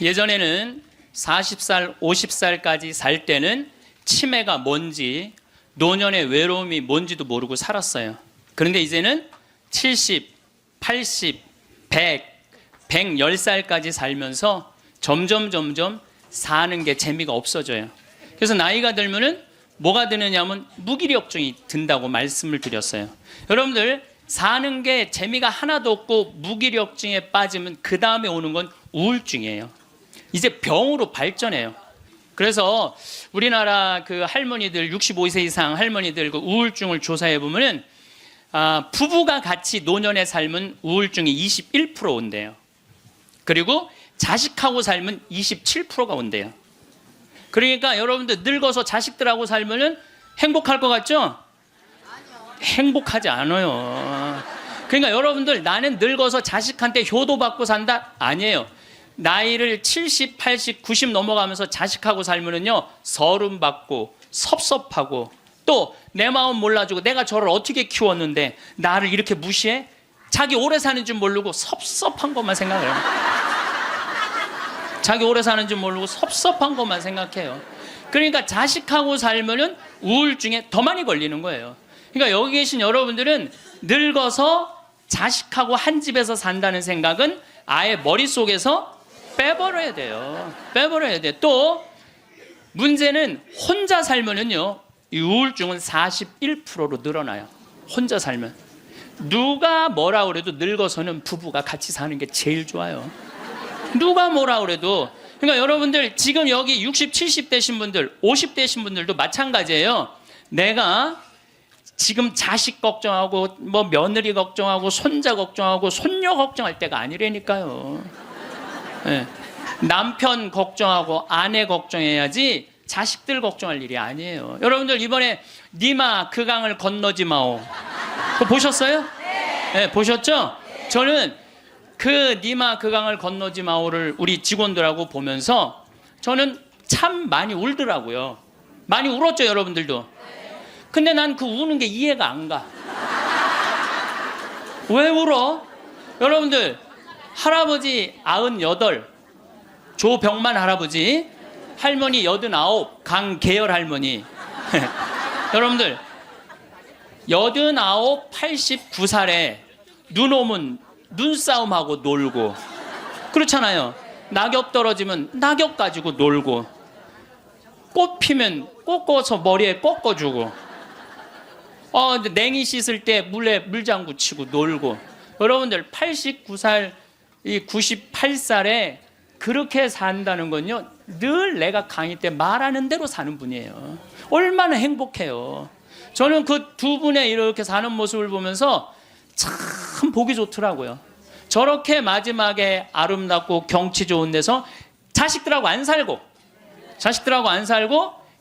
예전에는 40살, 50살까지 살 때는 치매가 뭔지, 노년의 외로움이 뭔지도 모르고 살았어요. 그런데 이제는 70, 80, 100, 110살까지 살면서 점점 사는 게 재미가 없어져요. 그래서 나이가 들면은 뭐가 드느냐면 무기력증이 든다고 말씀을 드렸어요. 여러분들 사는 게 재미가 하나도 없고 무기력증에 빠지면 그 다음에 오는 건 우울증이에요. 이제 병으로 발전해요. 그래서 우리나라 그 할머니들 65세 이상 할머니들 그 우울증을 조사해 보면은 부부가 같이 노년에 살면 우울증이 21% 온대요. 그리고 자식하고 살면 27%가 온대요. 그러니까 여러분들 늙어서 자식들하고 살면은 행복할 것 같죠? 행복하지 않아요. 그러니까 여러분들 나는 늙어서 자식한테 효도받고 산다? 아니에요. 나이를 70, 80, 90 넘어가면서 자식하고 살면은요 서름 받고 섭섭하고 또 내 마음 몰라주고 내가 저를 어떻게 키웠는데 나를 이렇게 무시해? 자기 오래 사는 줄 모르고 섭섭한 것만 생각해요. 자기 오래 사는 줄 모르고 섭섭한 것만 생각해요. 그러니까 자식하고 살면은 우울증에 더 많이 걸리는 거예요. 그러니까 여기 계신 여러분들은 늙어서 자식하고 한 집에서 산다는 생각은 아예 머릿속에서 빼버려야 돼요. 빼버려야 돼. 또 문제는 혼자 살면은요 이 우울증은 41%로 늘어나요. 혼자 살면 누가 뭐라 그래도 늙어서는 부부가 같이 사는 게 제일 좋아요. 누가 뭐라 그래도. 그러니까 여러분들 지금 여기 60, 70 되신 분들 50 되신 분들도 마찬가지예요. 내가 지금 자식 걱정하고 뭐 며느리 걱정하고 손자 걱정하고 손녀 걱정할 때가 아니라니까요. 네. 남편 걱정하고 아내 걱정해야지 자식들 걱정할 일이 아니에요. 여러분들 이번에 니마 그 강을 건너지 마오 그거 보셨어요? 네, 보셨죠? 저는 그 니마 그 강을 건너지 마오를 우리 직원들하고 보면서 저는 참 많이 울더라고요. 많이 울었죠 여러분들도. 근데 난 그 우는 게 이해가 안 가. 왜 울어? 여러분들 할아버지 98 조병만 할아버지, 할머니 89 강계열 할머니 여러분들 89, 89살에 눈 오면 눈싸움하고 놀고 그렇잖아요. 낙엽 떨어지면 낙엽 가지고 놀고 꽃 피면 꽃 꽂아서 머리에 꺾어주고 냉이 씻을 때 물에 물장구 치고 놀고. 여러분들 89살, 이 98살에 그렇게 산다는 건요 늘 내가 강의 때 말하는 대로 사는 분이에요. 얼마나 행복해요. 저는 그 두 분의 이렇게 사는 모습을 보면서 참 보기 좋더라고요. 저렇게 마지막에 아름답고 경치 좋은 데서 자식들하고 안 살고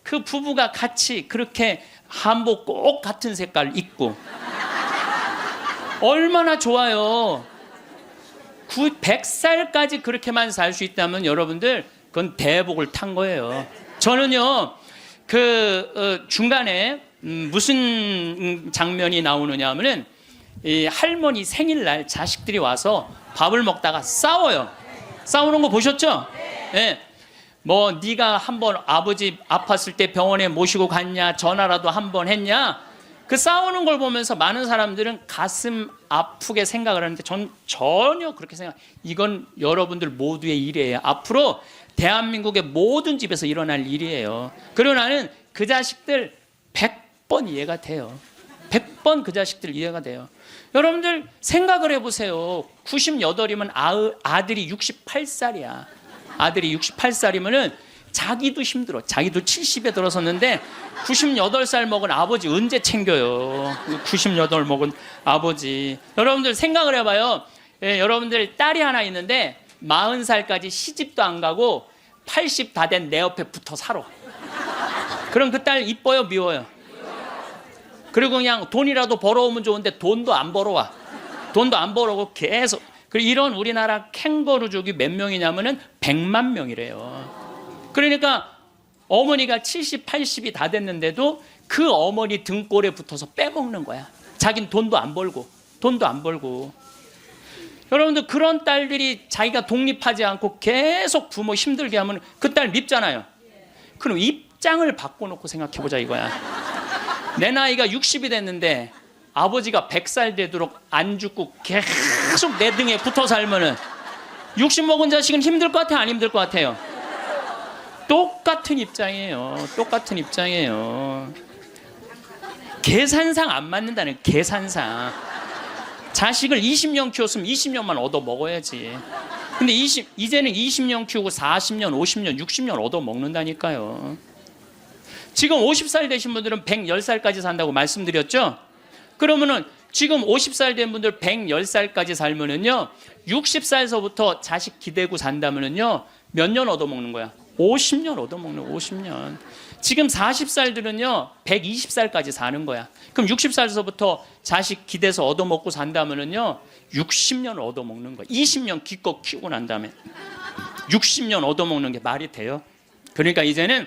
그 부부가 같이 그렇게 한복 꼭 같은 색깔 입고 얼마나 좋아요. 100살까지 그렇게만 살 수 있다면 여러분들 그건 대복을 탄 거예요. 저는요 중간에 무슨 장면이 나오느냐 하면은 이 할머니 생일날 자식들이 와서 밥을 먹다가 싸워요. 싸우는 거 보셨죠? 네. 뭐 네가 한번 아버지 아팠을 때 병원에 모시고 갔냐, 전화라도 한번 했냐. 그 싸우는 걸 보면서 많은 사람들은 가슴 아프게 생각을 하는데 전 전혀 그렇게 이건 여러분들 모두의 일이에요. 앞으로 대한민국의 모든 집에서 일어날 일이에요. 그리고 나는 그 자식들 100번 이해가 돼요. 100번 그 자식들 이해가 돼요. 여러분들 생각을 해보세요. 98이면 아들이 68살이야. 아들이 68살이면은 자기도 힘들어. 자기도 70에 들어섰는데 98살 먹은 아버지 언제 챙겨요? 98 먹은 아버지. 여러분들 생각을 해봐요. 예, 여러분들 딸이 하나 있는데 40살까지 시집도 안 가고 80 다 된 내 옆에 붙어 살아. 그럼 그 딸 이뻐요, 미워요? 그리고 그냥 돈이라도 벌어오면 좋은데 돈도 안 벌어와. 돈도 안 벌어오고 계속. 그리고 이런 우리나라 캥거루족이 몇 명이냐면은 100만 명이래요. 그러니까 어머니가 70, 80이 다 됐는데도 그 어머니 등골에 붙어서 빼먹는 거야. 자긴 돈도 안 벌고. 여러분들 그런 딸들이 자기가 독립하지 않고 계속 부모 힘들게 하면 그 딸 밉잖아요. 그럼 입장을 바꿔놓고 생각해보자 이거야. 내 나이가 60이 됐는데 아버지가 100살 되도록 안 죽고 계속 내 등에 붙어 살면은 60 먹은 자식은 힘들 것 같아요? 안 힘들 것 같아요? 똑같은 입장이에요. 똑같은 입장이에요. 계산상 안 맞는다는, 계산상. 자식을 20년 키웠으면 20년만 얻어 먹어야지. 근데 이제는 20년 키우고 40년, 50년, 60년 얻어 먹는다니까요. 지금 50살 되신 분들은 110살까지 산다고 말씀드렸죠? 그러면은 지금 50살 된 분들 110살까지 살면은요, 60살서부터 자식 기대고 산다면은요, 몇 년 얻어 먹는 거야? 50년 얻어 먹는 거야, 50년. 지금 40살들은요 120살까지 사는 거야. 그럼 60살서부터 자식 기대서 얻어먹고 산다면은요 60년 얻어먹는 거야. 20년 기껏 키우고 난 다음에 60년 얻어먹는 게 말이 돼요? 그러니까 이제는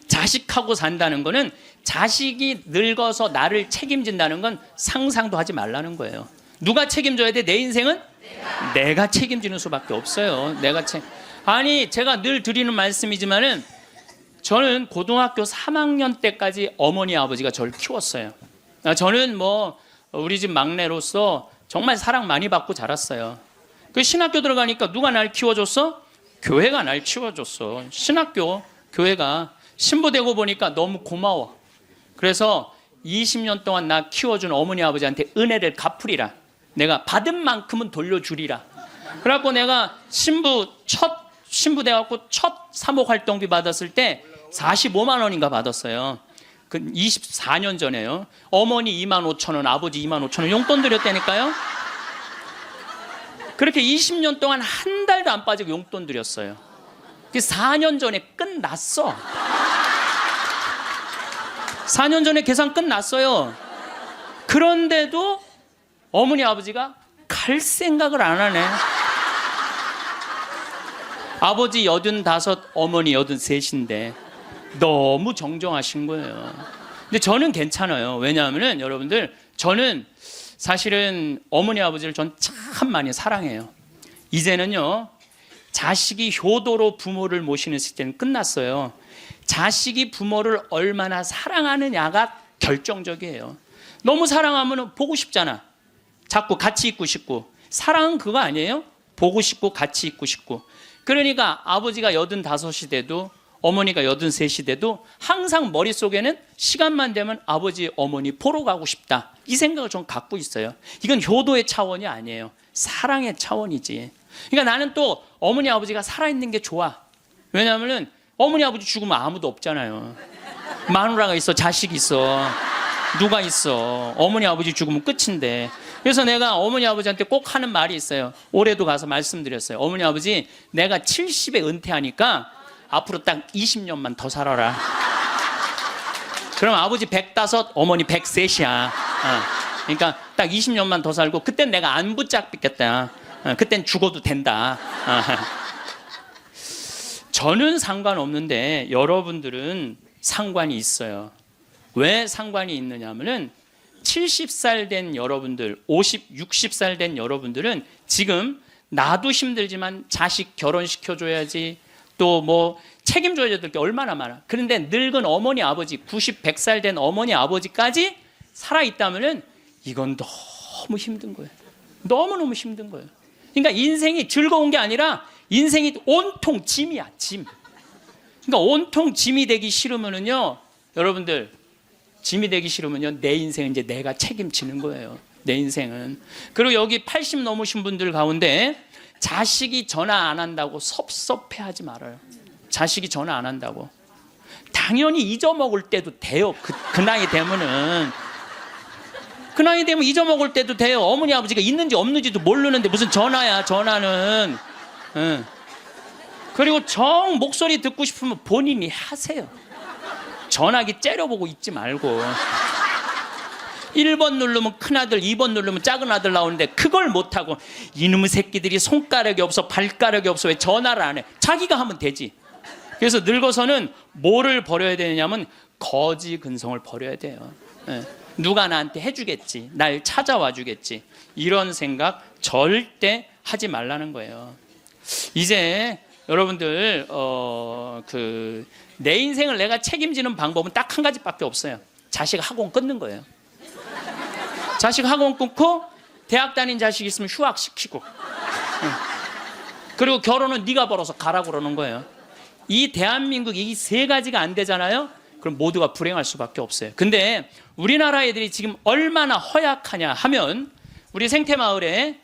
자식하고 산다는 거는 자식이 늙어서 나를 책임진다는 건 상상도 하지 말라는 거예요. 누가 책임져야 돼? 내 인생은? 내가 책임지는 수밖에 없어요. 아니 제가 늘 드리는 말씀이지만은 저는 고등학교 3학년 때까지 어머니 아버지가 저를 키웠어요. 저는 뭐 우리 집 막내로서 정말 사랑 많이 받고 자랐어요. 그 신학교 들어가니까 누가 날 키워줬어? 교회가 날 키워줬어. 신학교 교회가 신부되고 보니까 너무 고마워. 그래서 20년 동안 나 키워준 어머니 아버지한테 은혜를 갚으리라. 내가 받은 만큼은 돌려주리라. 그래갖고 내가 신부 돼갖고 첫 사목 활동비 받았을 때 45만 원인가 받았어요. 그 24년 전에요. 어머니 25,000원, 아버지 25,000원 용돈 드렸다니까요. 그렇게 20년 동안 한 달도 안 빠지고 용돈 드렸어요. 그 4년 전에 끝났어. 4년 전에 계산 끝났어요. 그런데도 어머니 아버지가 갈 생각을 안 하네. 아버지 85, 어머니 83인데 너무 정정하신 거예요. 근데 저는 괜찮아요. 왜냐하면 여러분들 저는 사실은 어머니 아버지를 전 참 많이 사랑해요. 이제는요 자식이 효도로 부모를 모시는 시대는 끝났어요. 자식이 부모를 얼마나 사랑하느냐가 결정적이에요. 너무 사랑하면 보고 싶잖아. 자꾸 같이 있고 싶고. 사랑은 그거 아니에요? 보고 싶고 같이 있고 싶고. 그러니까 아버지가 85이 돼도 어머니가 83이 돼도 항상 머릿속에는 시간만 되면 아버지 어머니 보러 가고 싶다, 이 생각을 좀 갖고 있어요. 이건 효도의 차원이 아니에요. 사랑의 차원이지. 그러니까 나는 또 어머니 아버지가 살아있는 게 좋아. 왜냐하면 어머니 아버지 죽으면 아무도 없잖아요. 마누라가 있어, 자식이 있어, 누가 있어. 어머니 아버지 죽으면 끝인데. 그래서 내가 어머니 아버지한테 꼭 하는 말이 있어요. 올해도 가서 말씀드렸어요. 어머니 아버지, 내가 70에 은퇴하니까 앞으로 딱 20년만 더 살아라. 그럼 아버지 105, 어머니 103이야. 그러니까 딱 20년만 더 살고 그땐 내가 안 붙잡겠다. 그땐 죽어도 된다. 저는 상관없는데 여러분들은 상관이 있어요. 왜 상관이 있느냐 하면은 70살 된 여러분들, 50, 60살 된 여러분들은 지금 나도 힘들지만 자식 결혼시켜줘야지, 또 뭐 책임져야 될 게 얼마나 많아. 그런데 늙은 어머니 아버지, 90, 100살 된 어머니 아버지까지 살아있다면은 이건 너무 힘든 거예요. 너무너무 힘든 거예요. 그러니까 인생이 즐거운 게 아니라 인생이 온통 짐이야, 짐. 그러니까 온통 짐이 되기 싫으면은요, 여러분들, 짐이 되기 싫으면요, 내 인생은 이제 내가 책임지는 거예요. 내 인생은. 그리고 여기 80 넘으신 분들 가운데 자식이 전화 안 한다고 섭섭해하지 말아요. 자식이 전화 안 한다고. 당연히 잊어먹을 때도 돼요. 그 나이 되면은. 그 나이 되면 잊어먹을 때도 돼요. 어머니 아버지가 있는지 없는지도 모르는데 무슨 전화야, 전화는. 그리고 정 목소리 듣고 싶으면 본인이 하세요. 전화기 째려보고 있지 말고. 1번 누르면 큰아들, 2번 누르면 작은 아들 나오는데 그걸 못하고 이놈의 새끼들이 손가락이 없어, 발가락이 없어, 왜 전화를 안 해? 자기가 하면 되지. 그래서 늙어서는 뭐를 버려야 되냐면 거지 근성을 버려야 돼요. 누가 나한테 해주겠지, 날 찾아와 주겠지, 이런 생각 절대 하지 말라는 거예요. 이제 여러분들 내 인생을 내가 책임지는 방법은 딱 한 가지밖에 없어요. 자식 학원 끊는 거예요. 자식 학원 끊고 대학 다닌 자식 있으면 휴학시키고 그리고 결혼은 네가 벌어서 가라고 그러는 거예요. 이 대한민국 이 세 가지가 안 되잖아요. 그럼 모두가 불행할 수밖에 없어요. 근데 우리나라 애들이 지금 얼마나 허약하냐 하면 우리 생태마을은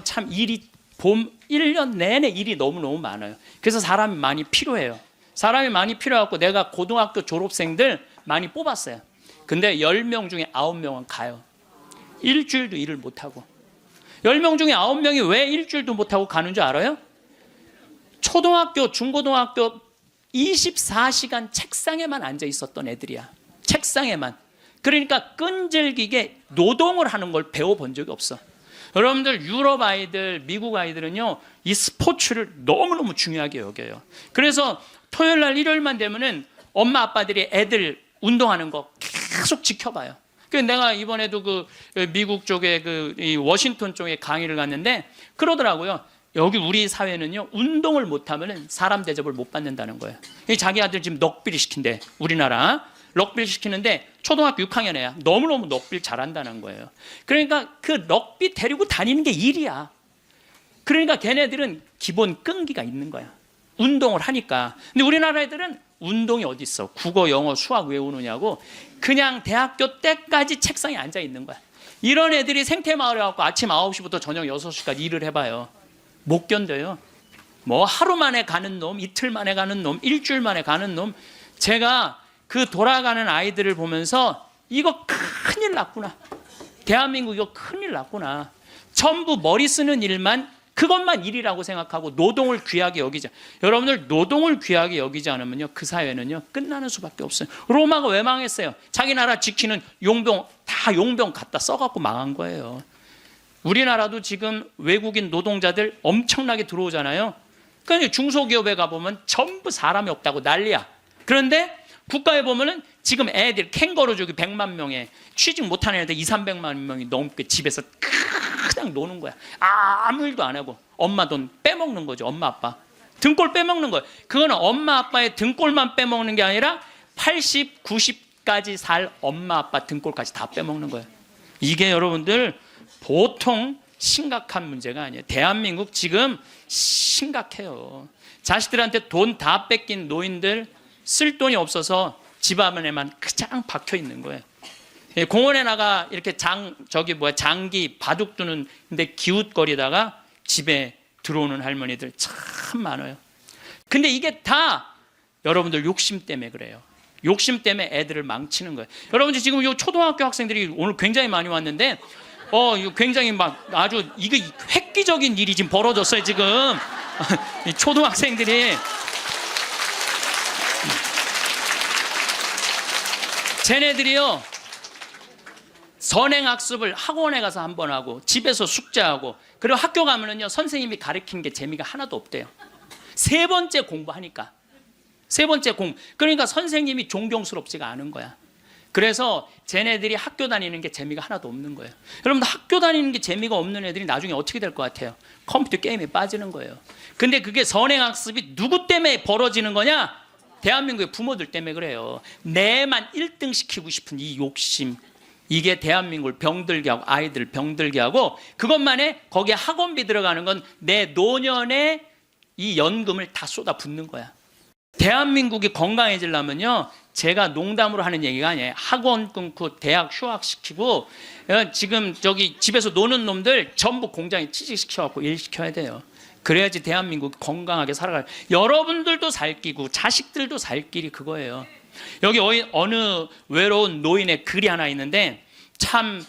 참 일이 1년 내내 일이 너무너무 많아요. 그래서 사람이 많이 필요해요. 사람이 많이 필요해갖고 내가 고등학교 졸업생들 많이 뽑았어요. 근데 10명 중에 9명은 가요. 일주일도 일을 못하고. 10명 중에 9명이 왜 일주일도 못하고 가는 줄 알아요? 초등학교, 중고등학교 24시간 책상에만 앉아 있었던 애들이야. 책상에만. 그러니까 끈질기게 노동을 하는 걸 배워본 적이 없어. 여러분들 유럽 아이들, 미국 아이들은요, 이 스포츠를 너무너무 중요하게 여겨요. 그래서 토요일 날 일요일만 되면은 엄마 아빠들이 애들 운동하는 거 계속 지켜봐요. 그래서 내가 이번에도 미국 쪽에 이 워싱턴 쪽에 강의를 갔는데 그러더라고요. 여기 우리 사회는요, 운동을 못하면은 사람 대접을 못 받는다는 거예요. 자기 아들 지금 럭비를 시킨대. 우리나라 럭비를 시키는데 초등학교 6학년 애야. 너무너무 럭비를 잘한다는 거예요. 그러니까 그 럭비 데리고 다니는 게 일이야. 그러니까 걔네들은 기본 끈기가 있는 거야. 운동을 하니까. 근데 우리나라 애들은 운동이 어디 있어? 국어, 영어, 수학 외우느냐고 그냥 대학교 때까지 책상에 앉아 있는 거야. 이런 애들이 생태마을에 가고 아침 9시부터 저녁 6시까지 일을 해봐요. 못 견뎌요. 뭐 하루 만에 가는 놈, 이틀 만에 가는 놈, 일주일 만에 가는 놈. 제가 그 돌아가는 아이들을 보면서 이거 큰일 났구나. 대한민국 이거 큰일 났구나. 전부 머리 쓰는 일만, 그것만 일이라고 생각하고 노동을 귀하게 여기지. 여러분들 노동을 귀하게 여기지 않으면요, 그 사회는요 끝나는 수밖에 없어요. 로마가 왜 망했어요? 자기 나라 지키는 용병 다 용병 갖다 써갖고 망한 거예요. 우리나라도 지금 외국인 노동자들 엄청나게 들어오잖아요. 그러니까 중소기업에 가보면 전부 사람이 없다고 난리야. 그런데 국가에 보면은 지금 애들 캥거루족이 100만 명에 취직 못하는 애들 200~300만 명이 넘게 집에서 그냥 노는 거야. 아무 일도 안 하고 엄마 돈 빼먹는 거죠. 엄마 아빠 등골 빼먹는 거예요. 그거는 엄마 아빠의 등골만 빼먹는 게 아니라 80, 90까지 살 엄마 아빠 등골까지 다 빼먹는 거예요. 이게 여러분들 보통 심각한 문제가 아니에요. 대한민국 지금 심각해요. 자식들한테 돈 다 뺏긴 노인들 쓸 돈이 없어서 집 안에만 그냥 박혀 있는 거예요. 공원에 나가 이렇게 장기 바둑 두는 데 기웃거리다가 집에 들어오는 할머니들 참 많아요. 근데 이게 다 여러분들 욕심 때문에 그래요. 욕심 때문에 애들을 망치는 거예요. 여러분들 지금 이 초등학교 학생들이 오늘 굉장히 많이 왔는데 이거 굉장히 막 아주 이거 획기적인 일이 지금 벌어졌어요. 지금 이 초등학생들이 쟤네들이요 선행학습을 학원에 가서 한 번 하고 집에서 숙제하고 그리고 학교 가면은요 선생님이 가르친 게 재미가 하나도 없대요. 세 번째 공부하니까 세 번째 그러니까 선생님이 존경스럽지가 않은 거야. 그래서 쟤네들이 학교 다니는 게 재미가 하나도 없는 거예요. 여러분 학교 다니는 게 재미가 없는 애들이 나중에 어떻게 될 것 같아요? 컴퓨터 게임에 빠지는 거예요. 근데 그게 선행학습이 누구 때문에 벌어지는 거냐? 대한민국의 부모들 때문에 그래요. 내만 1등 시키고 싶은 이 욕심, 이게 대한민국을 병들게 하고 아이들 병들게 하고 그것만에 거기에 학원비 들어가는 건 내 노년의 이 연금을 다 쏟아붓는 거야. 대한민국이 건강해지려면요 제가 농담으로 하는 얘기가 아니에요. 학원 끊고 대학 휴학시키고 지금 저기 집에서 노는 놈들 전부 공장에 취직시켜갖고 일시켜야 돼요. 그래야지 대한민국이 건강하게 살아갈. 여러분들도 살 끼고 자식들도 살 길이 그거예요. 여기 어느 외로운 노인의 글이 하나 있는데 참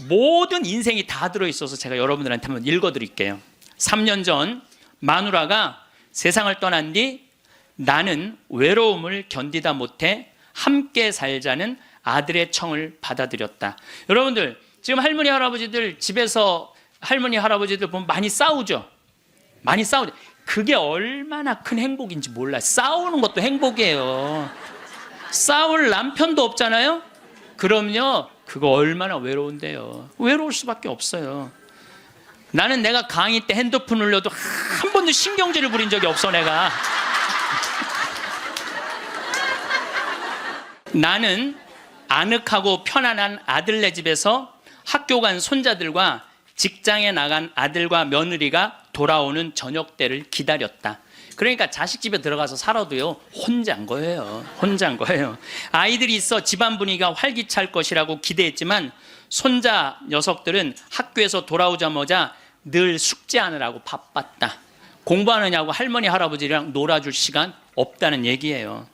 모든 인생이 다 들어있어서 제가 여러분들한테 한번 읽어드릴게요. 3년 전 마누라가 세상을 떠난 뒤 나는 외로움을 견디다 못해 함께 살자는 아들의 청을 받아들였다. 여러분들 지금 할머니 할아버지들 집에서 할머니 할아버지들 보면 많이 싸우죠. 많이 싸우죠. 그게 얼마나 큰 행복인지 몰라요. 싸우는 것도 행복이에요. 싸울 남편도 없잖아요. 그럼요 그거 얼마나 외로운데요. 외로울 수밖에 없어요. 나는 내가 강의 때 핸드폰 울려도 한 번도 신경질을 부린 적이 없어. 내가 나는 아늑하고 편안한 아들네 집에서 학교 간 손자들과 직장에 나간 아들과 며느리가 돌아오는 저녁 때를 기다렸다. 그러니까 자식 집에 들어가서 살아도요, 혼자인 거예요. 혼자인 거예요. 아이들이 있어 집안 분위기가 활기찰 것이라고 기대했지만 손자 녀석들은 학교에서 돌아오자마자 늘 숙제하느라고 바빴다. 공부하느냐고 할머니 할아버지랑 놀아줄 시간 없다는 얘기예요.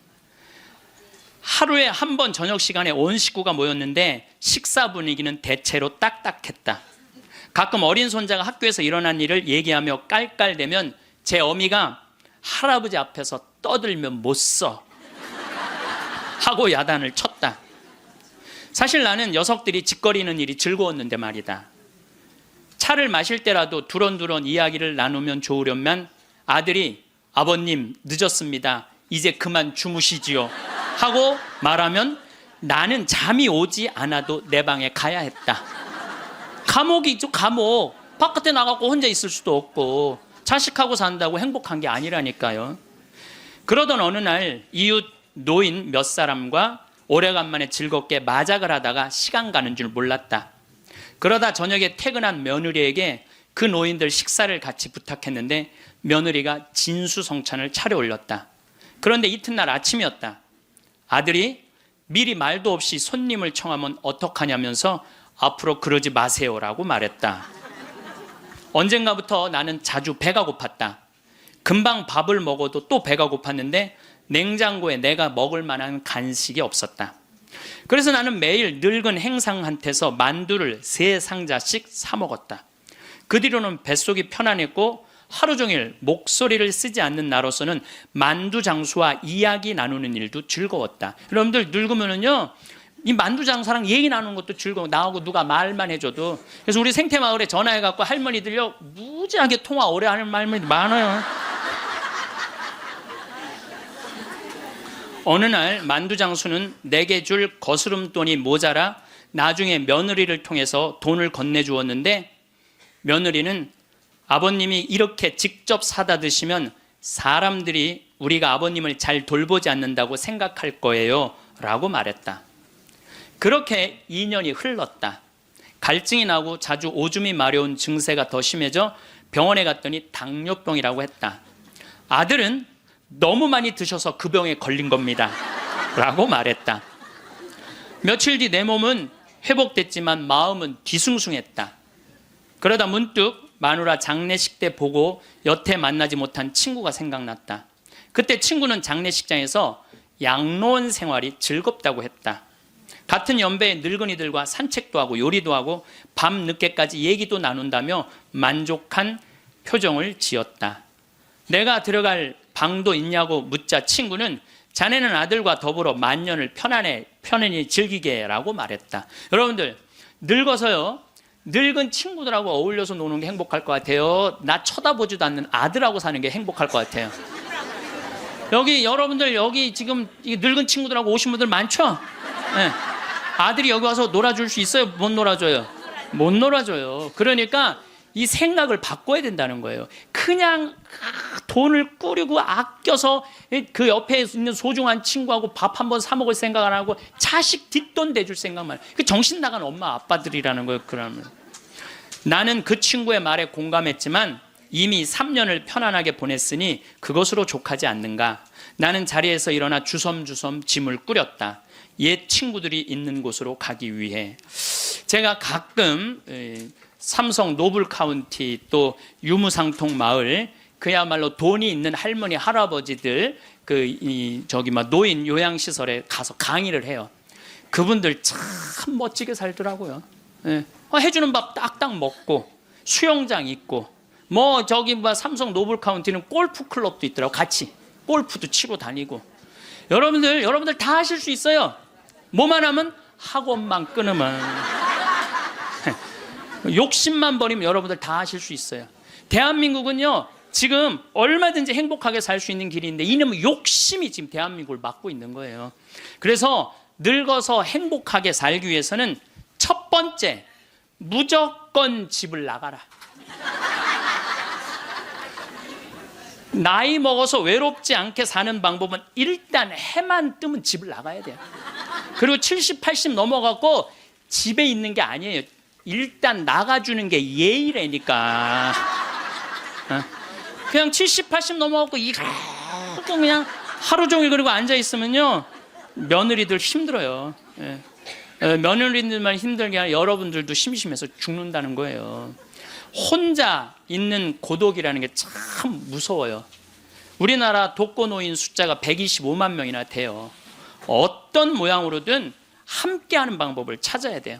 하루에 한 번 저녁 시간에 온 식구가 모였는데 식사 분위기는 대체로 딱딱했다. 가끔 어린 손자가 학교에서 일어난 일을 얘기하며 깔깔대면 제 어미가 할아버지 앞에서 떠들면 못 써 하고 야단을 쳤다. 사실 나는 녀석들이 짓거리는 일이 즐거웠는데 말이다. 차를 마실 때라도 두런두런 이야기를 나누면 좋으련만 아들이 아버님 늦었습니다. 이제 그만 주무시지요 하고 말하면 나는 잠이 오지 않아도 내 방에 가야 했다. 감옥이죠, 감옥. 바깥에 나가고 혼자 있을 수도 없고 자식하고 산다고 행복한 게 아니라니까요. 그러던 어느 날 이웃 노인 몇 사람과 오래간만에 즐겁게 마작을 하다가 시간 가는 줄 몰랐다. 그러다 저녁에 퇴근한 며느리에게 그 노인들 식사를 같이 부탁했는데 며느리가 진수성찬을 차려 올렸다. 그런데 이튿날 아침이었다. 아들이 미리 말도 없이 손님을 청하면 어떡하냐면서 앞으로 그러지 마세요라고 말했다. 언젠가부터 나는 자주 배가 고팠다. 금방 밥을 먹어도 또 배가 고팠는데 냉장고에 내가 먹을 만한 간식이 없었다. 그래서 나는 매일 늙은 행상한테서 만두를 3상자씩 사 먹었다. 그 뒤로는 뱃속이 편안했고 하루 종일 목소리를 쓰지 않는 나로서는 만두 장수와 이야기 나누는 일도 즐거웠다. 여러분들 늙으면은요, 이 만두 장사랑 얘기 나누는 것도 즐거워. 나하고 누가 말만 해줘도. 그래서 우리 생태마을에 전화해갖고 할머니들요, 무지하게 통화 오래 하는 할머니들 많아요. 어느 날 만두 장수는 내게 줄 거스름돈이 모자라 나중에 며느리를 통해서 돈을 건네주었는데 며느리는 아버님이 이렇게 직접 사다 드시면 사람들이 우리가 아버님을 잘 돌보지 않는다고 생각할 거예요 라고 말했다. 그렇게 2년이 흘렀다. 갈증이 나고 자주 오줌이 마려운 증세가 더 심해져 병원에 갔더니 당뇨병이라고 했다. 아들은 너무 많이 드셔서 그 병에 걸린 겁니다 라고 말했다. 며칠 뒤 내 몸은 회복됐지만 마음은 뒤숭숭했다. 그러다 문득 마누라 장례식 때 보고 여태 만나지 못한 친구가 생각났다. 그때 친구는 장례식장에서 양로원 생활이 즐겁다고 했다. 같은 연배의 늙은이들과 산책도 하고 요리도 하고 밤 늦게까지 얘기도 나눈다며 만족한 표정을 지었다. 내가 들어갈 방도 있냐고 묻자 친구는 자네는 아들과 더불어 만년을 편안히 즐기게 라고 말했다. 여러분들 늙어서요, 늙은 친구들하고 어울려서 노는 게 행복할 것 같아요? 나 쳐다보지도 않는 아들하고 사는 게 행복할 것 같아요? 여기 여러분들 여기 지금 늙은 친구들하고 오신 분들 많죠? 네. 아들이 여기 와서 놀아줄 수 있어요? 못 놀아줘요? 못 놀아줘요. 그러니까 이 생각을 바꿔야 된다는 거예요. 그냥 돈을 꾸리고 아껴서 그 옆에 있는 소중한 친구하고 밥 한 번 사 먹을 생각 안 하고 자식 뒷돈 대줄 생각만 해요. 그 정신 나간 엄마 아빠들이라는 거예요. 그러면 나는 그 친구의 말에 공감했지만 이미 3년을 편안하게 보냈으니 그것으로 족하지 않는가. 나는 자리에서 일어나 주섬주섬 짐을 꾸렸다. 옛 친구들이 있는 곳으로 가기 위해. 제가 가끔 삼성 노블 카운티 또 유무상통 마을 그야말로 돈이 있는 할머니 할아버지들 노인 요양시설에 가서 강의를 해요. 그분들 참 멋지게 살더라고요. 예. 해주는 밥 딱딱 먹고 수영장 있고 삼성 노블 카운티는 골프 클럽도 있더라고. 같이 골프도 치고 다니고. 여러분들 다 하실 수 있어요. 뭐만 하면 학원만 끊으면 욕심만 버리면 여러분들 다 하실 수 있어요. 대한민국은요 지금 얼마든지 행복하게 살 수 있는 길인데 이놈의 욕심이 지금 대한민국을 막고 있는 거예요. 그래서 늙어서 행복하게 살기 위해서는 첫 번째 무조건 집을 나가라. 나이 먹어서 외롭지 않게 사는 방법은 일단 해만 뜨면 집을 나가야 돼요. 그리고 70, 80 넘어가고 집에 있는 게 아니에요. 일단 나가주는 게 예의라니까. 그냥 70, 80 넘어가고 이렇게 그냥 하루 종일 그리고 앉아 있으면요, 며느리들 힘들어요. 며느리들만 힘들게 아니라 여러분들도 심심해서 죽는다는 거예요. 혼자 있는 고독이라는 게 참 무서워요. 우리나라 독거노인 숫자가 125만 명이나 돼요. 어떤 모양으로든 함께하는 방법을 찾아야 돼요.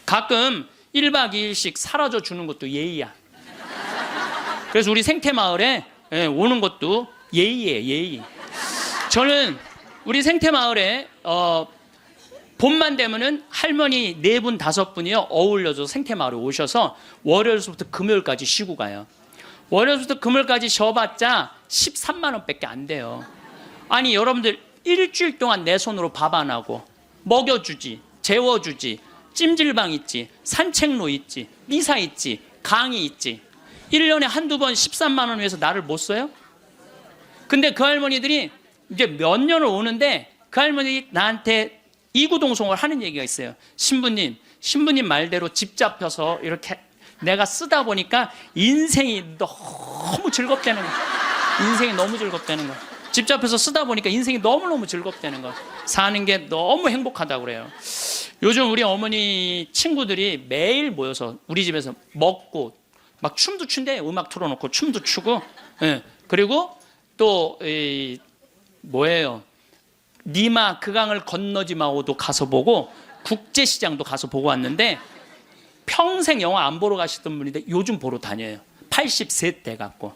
가끔 1박 2일씩 사라져 주는 것도 예의야. 그래서 우리 생태마을에 오는 것도 예의예요, 예의. 저는 우리 생태마을에 봄만 되면은 할머니 4분, 5분이요 어울려서 생태마을에 오셔서 월요일부터 금요일까지 쉬고 가요. 월요일부터 금요일까지 쉬어봤자 13만 원밖에 안 돼요. 아니 여러분들 일주일 동안 내 손으로 밥 안 하고 먹여주지, 재워주지, 찜질방 있지, 산책로 있지, 미사 있지, 강의 있지. 1년에 한두 번 13만 원 위해서 나를 못 써요? 근데 그 할머니들이 이제 몇 년을 오는데 그 할머니 나한테 이구동성을 하는 얘기가 있어요. 신부님 말대로 집 잡혀서 이렇게 내가 쓰다 보니까 인생이 너무 즐겁다는 거야. 인생이 너무 즐겁다는 거야. 집 잡혀서 쓰다 보니까 인생이 너무너무 즐겁다는 거야. 사는 게 너무 행복하다고 그래요. 요즘 우리 어머니 친구들이 매일 모여서 우리 집에서 먹고 막 춤도 춘대. 음악 틀어놓고 춤도 추고. 그리고 또 뭐예요? 니마 그 강을 건너지 마오도 가서 보고 국제시장도 가서 보고 왔는데 평생 영화 안 보러 가시던 분인데 요즘 보러 다녀요. 80세 돼 갖고.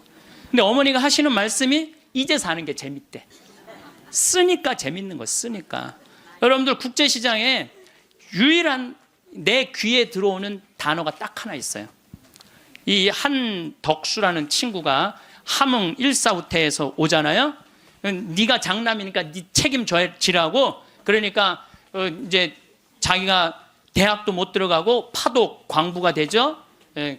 근데 어머니가 하시는 말씀이 이제 사는 게 재밌대. 쓰니까 재밌는 거 쓰니까. 여러분들 국제시장에 유일한 내 귀에 들어오는 단어가 딱 하나 있어요. 이 한덕수라는 친구가 함흥 일사후퇴에서 오잖아요. 네가 장남이니까 네 책임져지라고. 그러니까 이제 자기가 대학도 못 들어가고 파독 광부가 되죠.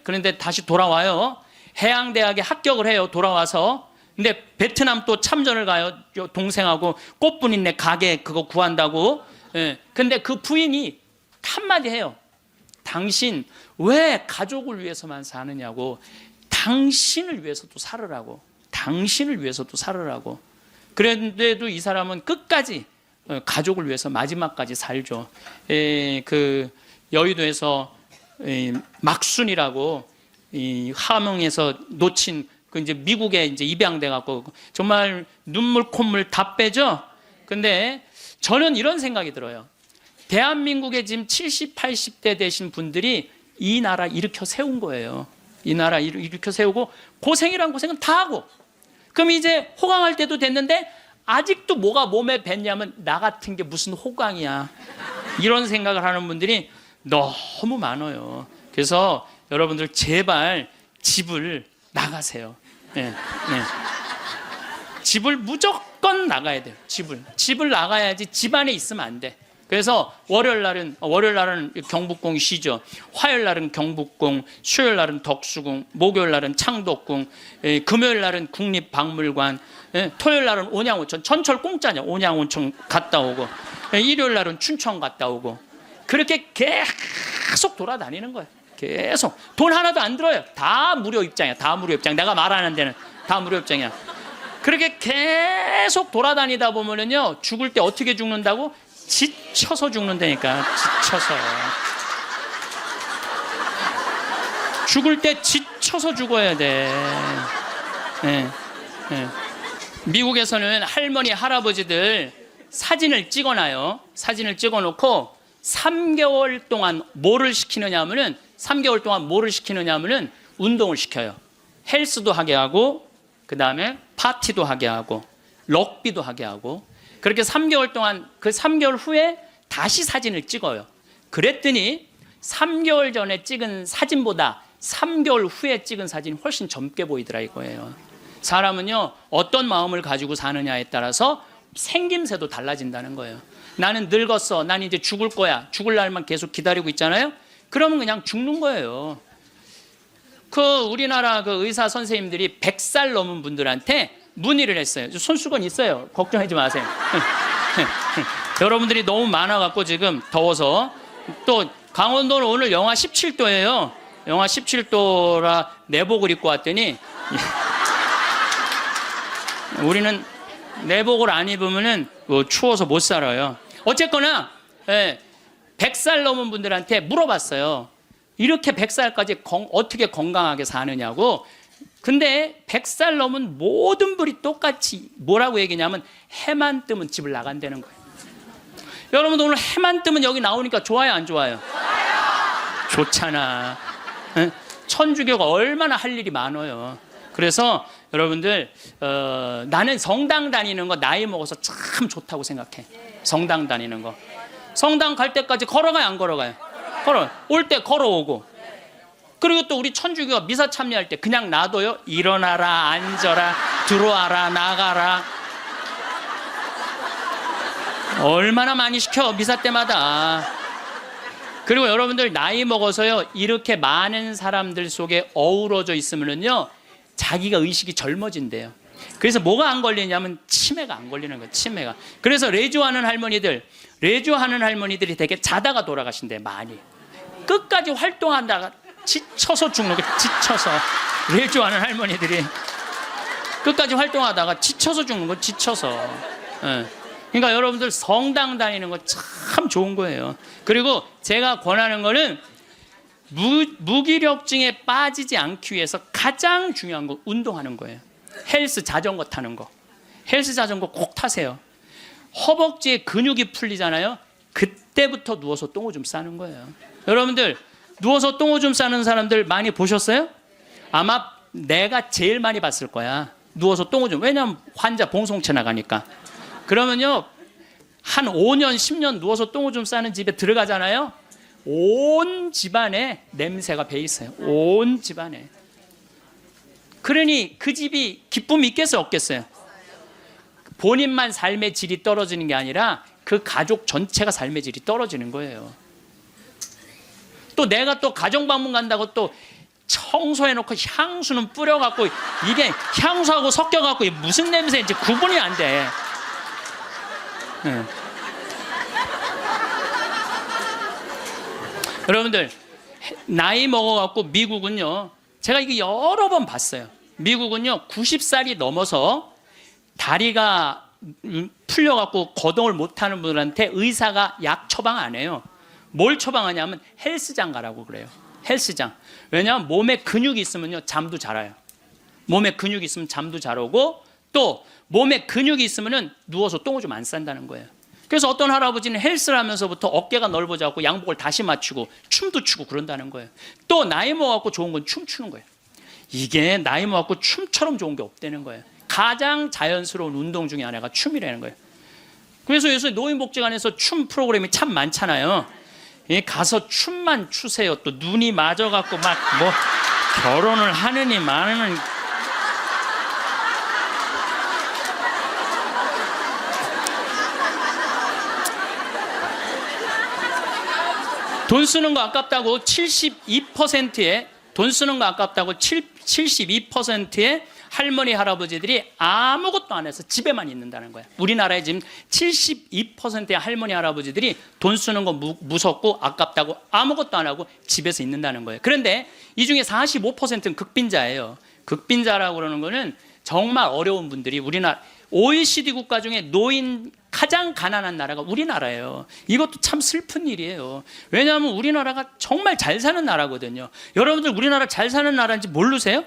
그런데 다시 돌아와요. 해양대학에 합격을 해요. 돌아와서. 근데 베트남 또 참전을 가요. 동생하고 꽃분인네 가게 그거 구한다고. 근데 그 부인이 한마디 해요. 당신 왜 가족을 위해서만 사느냐고. 당신을 위해서도 살으라고. 당신을 위해서도 살으라고. 그런데도 이 사람은 끝까지 가족을 위해서 마지막까지 살죠. 그 여의도에서 막순이라고 함흥에서 놓친 그 이제 미국에 이제 입양돼 갖고 정말 눈물 콧물 다 빼죠. 근데 저는 이런 생각이 들어요. 대한민국에 지금 70, 80대 되신 분들이 이 나라 일으켜 세운 거예요. 이 나라 일으켜 세우고 고생이란 고생은 다 하고. 그럼 이제 호강할 때도 됐는데 아직도 뭐가 몸에 뱉냐면 나 같은 게 무슨 호강이야. 이런 생각을 하는 분들이 너무 많아요. 그래서 여러분들 제발 집을 나가세요. 집을 무조건 나가야 돼요. 집을 나가야지 집 안에 있으면 안 돼. 그래서 월요일 날은 경북궁 쉬죠. 화요일 날은 경북궁, 수요일 날은 덕수궁, 목요일 날은 창덕궁, 금요일 날은 국립박물관, 토요일 날은 온양온천. 전철 공짜냐. 온양온천 갔다 오고, 일요일 날은 춘천 갔다 오고. 그렇게 계속 돌아다니는 거예요. 계속. 돈 하나도 안 들어요. 다 무료 입장이야. 다 무료 입장. 내가 말하는 데는 다 무료 입장이야. 그렇게 계속 돌아다니다 보면은요, 죽을 때 어떻게 죽는다고? 지쳐서 죽는다니까. 지쳐서. 죽을 때 지쳐서 죽어야 돼. 미국에서는 할머니, 할아버지들 사진을 찍어놔요. 사진을 찍어놓고 3개월 동안 뭐를 시키느냐 하면은 3개월 동안 뭐를 시키느냐 하면은 운동을 시켜요. 헬스도 하게 하고, 그 다음에 파티도 하게 하고, 럭비도 하게 하고. 그렇게 3개월 동안, 그 3개월 후에 다시 사진을 찍어요. 그랬더니 3개월 전에 찍은 사진보다 3개월 후에 찍은 사진이 훨씬 젊게 보이더라 이거예요. 사람은요, 어떤 마음을 가지고 사느냐에 따라서 생김새도 달라진다는 거예요. 나는 늙었어. 난 이제 죽을 거야. 죽을 날만 계속 기다리고 있잖아요. 그러면 그냥 죽는 거예요. 그 우리나라 그 의사 선생님들이 100살 넘은 분들한테 문의를 했어요. 손수건 있어요. 걱정하지 마세요. 여러분들이 너무 많아갖고 지금 더워서. 또 강원도는 오늘 영하 17도예요. 영하 17도라 내복을 입고 왔더니 우리는 내복을 안 입으면은 추워서 못 살아요. 어쨌거나 100살 넘은 분들한테 물어봤어요. 이렇게 100살까지 어떻게 건강하게 사느냐고. 근데 100살 넘은 모든 분이 똑같이 뭐라고 얘기냐면 해만 뜨면 집을 나간다는 거예요. 여러분들 오늘 해만 뜨면 여기 나오니까 좋아요, 안 좋아요? 좋잖아. 천주교가 얼마나 할 일이 많아요. 그래서 여러분들 나는 성당 다니는 거 나이 먹어서 참 좋다고 생각해. 성당 다니는 거. 성당 갈 때까지 걸어가요, 안 걸어가요? 걸어. 올 때 걸어오고. 그리고 또 우리 천주교가 미사 참여할 때 그냥 놔둬요. 일어나라, 앉아라, 들어와라, 나가라. 얼마나 많이 시켜, 미사 때마다. 그리고 여러분들 나이 먹어서요, 이렇게 많은 사람들 속에 어우러져 있으면요, 자기가 의식이 젊어진대요. 그래서 뭐가 안 걸리냐면 치매가 안 걸리는 거예요. 치매가. 그래서 레주하는 할머니들이 되게 자다가 돌아가신대. 많이 끝까지 활동한다가 지쳐서 죽는 거예요. 지쳐서. 레주하는 할머니들이 끝까지 활동하다가 지쳐서 죽는 거예요. 지쳐서. 그러니까 여러분들 성당 다니는 거 참 좋은 거예요. 그리고 제가 권하는 거는 무기력증에 빠지지 않기 위해서 가장 중요한 거 운동하는 거예요. 헬스 자전거 타는 거. 헬스 자전거 꼭 타세요. 허벅지에 근육이 풀리잖아요. 그때부터 누워서 똥오줌 싸는 거예요. 여러분들 누워서 똥오줌 싸는 사람들 많이 보셨어요? 아마 내가 제일 많이 봤을 거야. 누워서 똥오줌. 왜냐면 환자 봉송체 나가니까. 그러면요, 한 5년 10년 누워서 똥오줌 싸는 집에 들어가잖아요. 온 집안에 냄새가 배 있어요. 온 집안에. 그러니 그 집이 기쁨이 있겠어요, 없겠어요? 본인만 삶의 질이 떨어지는 게 아니라 그 가족 전체가 삶의 질이 떨어지는 거예요. 또 내가 또 가정방문 간다고 또 청소해놓고 향수는 뿌려갖고 이게 향수하고 섞여갖고 무슨 냄새인지 구분이 안 돼. 여러분들 나이 먹어갖고 미국은요, 제가 이게 여러 번 봤어요. 미국은요 90살이 넘어서 다리가 풀려갖고 거동을 못하는 분들한테 의사가 약 처방 안 해요. 뭘 처방하냐면 헬스장 가라고 그래요. 헬스장. 왜냐하면 몸에 근육이 있으면요 잠도 잘 와요. 몸에 근육이 있으면 잠도 잘 오고, 또 몸에 근육이 있으면은 누워서 똥오줌 안 싼다는 거예요. 그래서 어떤 할아버지는 헬스를 하면서부터 어깨가 넓어져갖고 양복을 다시 맞추고 춤도 추고 그런다는 거예요. 또 나이 먹어갖고 좋은 건 춤추는 거예요. 이게 나이 먹어갖고 춤처럼 좋은 게 없다는 거예요. 가장 자연스러운 운동 중에 하나가 춤이라는 거예요. 그래서 요새 노인복지관에서 춤 프로그램이 참 많잖아요. 가서 춤만 추세요. 또 눈이 맞아갖고 막 뭐 결혼을 하느니 마느니. 돈 쓰는 거 아깝다고 72%의 돈 쓰는 거 아깝다고 72%의 할머니 할아버지들이 아무것도 안 해서 집에만 있는다는 거야. 우리나라에 지금 72%의 할머니 할아버지들이 돈 쓰는 거 무섭고 아깝다고 아무것도 안 하고 집에서 있는다는 거예요. 그런데 이 중에 45%는 극빈자예요. 극빈자라고 그러는 거는 정말 어려운 분들이 우리나라 OECD 국가 중에 노인 가장 가난한 나라가 우리나라예요. 이것도 참 슬픈 일이에요. 왜냐하면 우리나라가 정말 잘 사는 나라거든요. 여러분들 우리나라 잘 사는 나라인지 모르세요?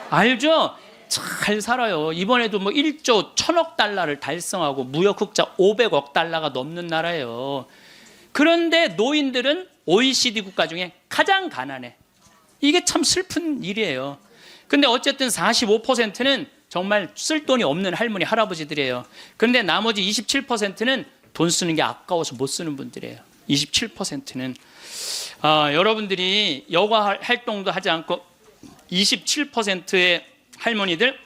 알죠? 잘 살아요. 이번에도 뭐 1조 1000억 달러를 달성하고 무역 흑자 500억 달러가 넘는 나라예요. 그런데 노인들은 OECD 국가 중에 가장 가난해. 이게 참 슬픈 일이에요. 근데 어쨌든 45%는 정말 쓸 돈이 없는 할머니 할아버지들이에요. 그런데 나머지 27%는 돈 쓰는 게 아까워서 못 쓰는 분들이에요. 27%는 여러분들이 여가 활동도 하지 않고 27%의 할머니들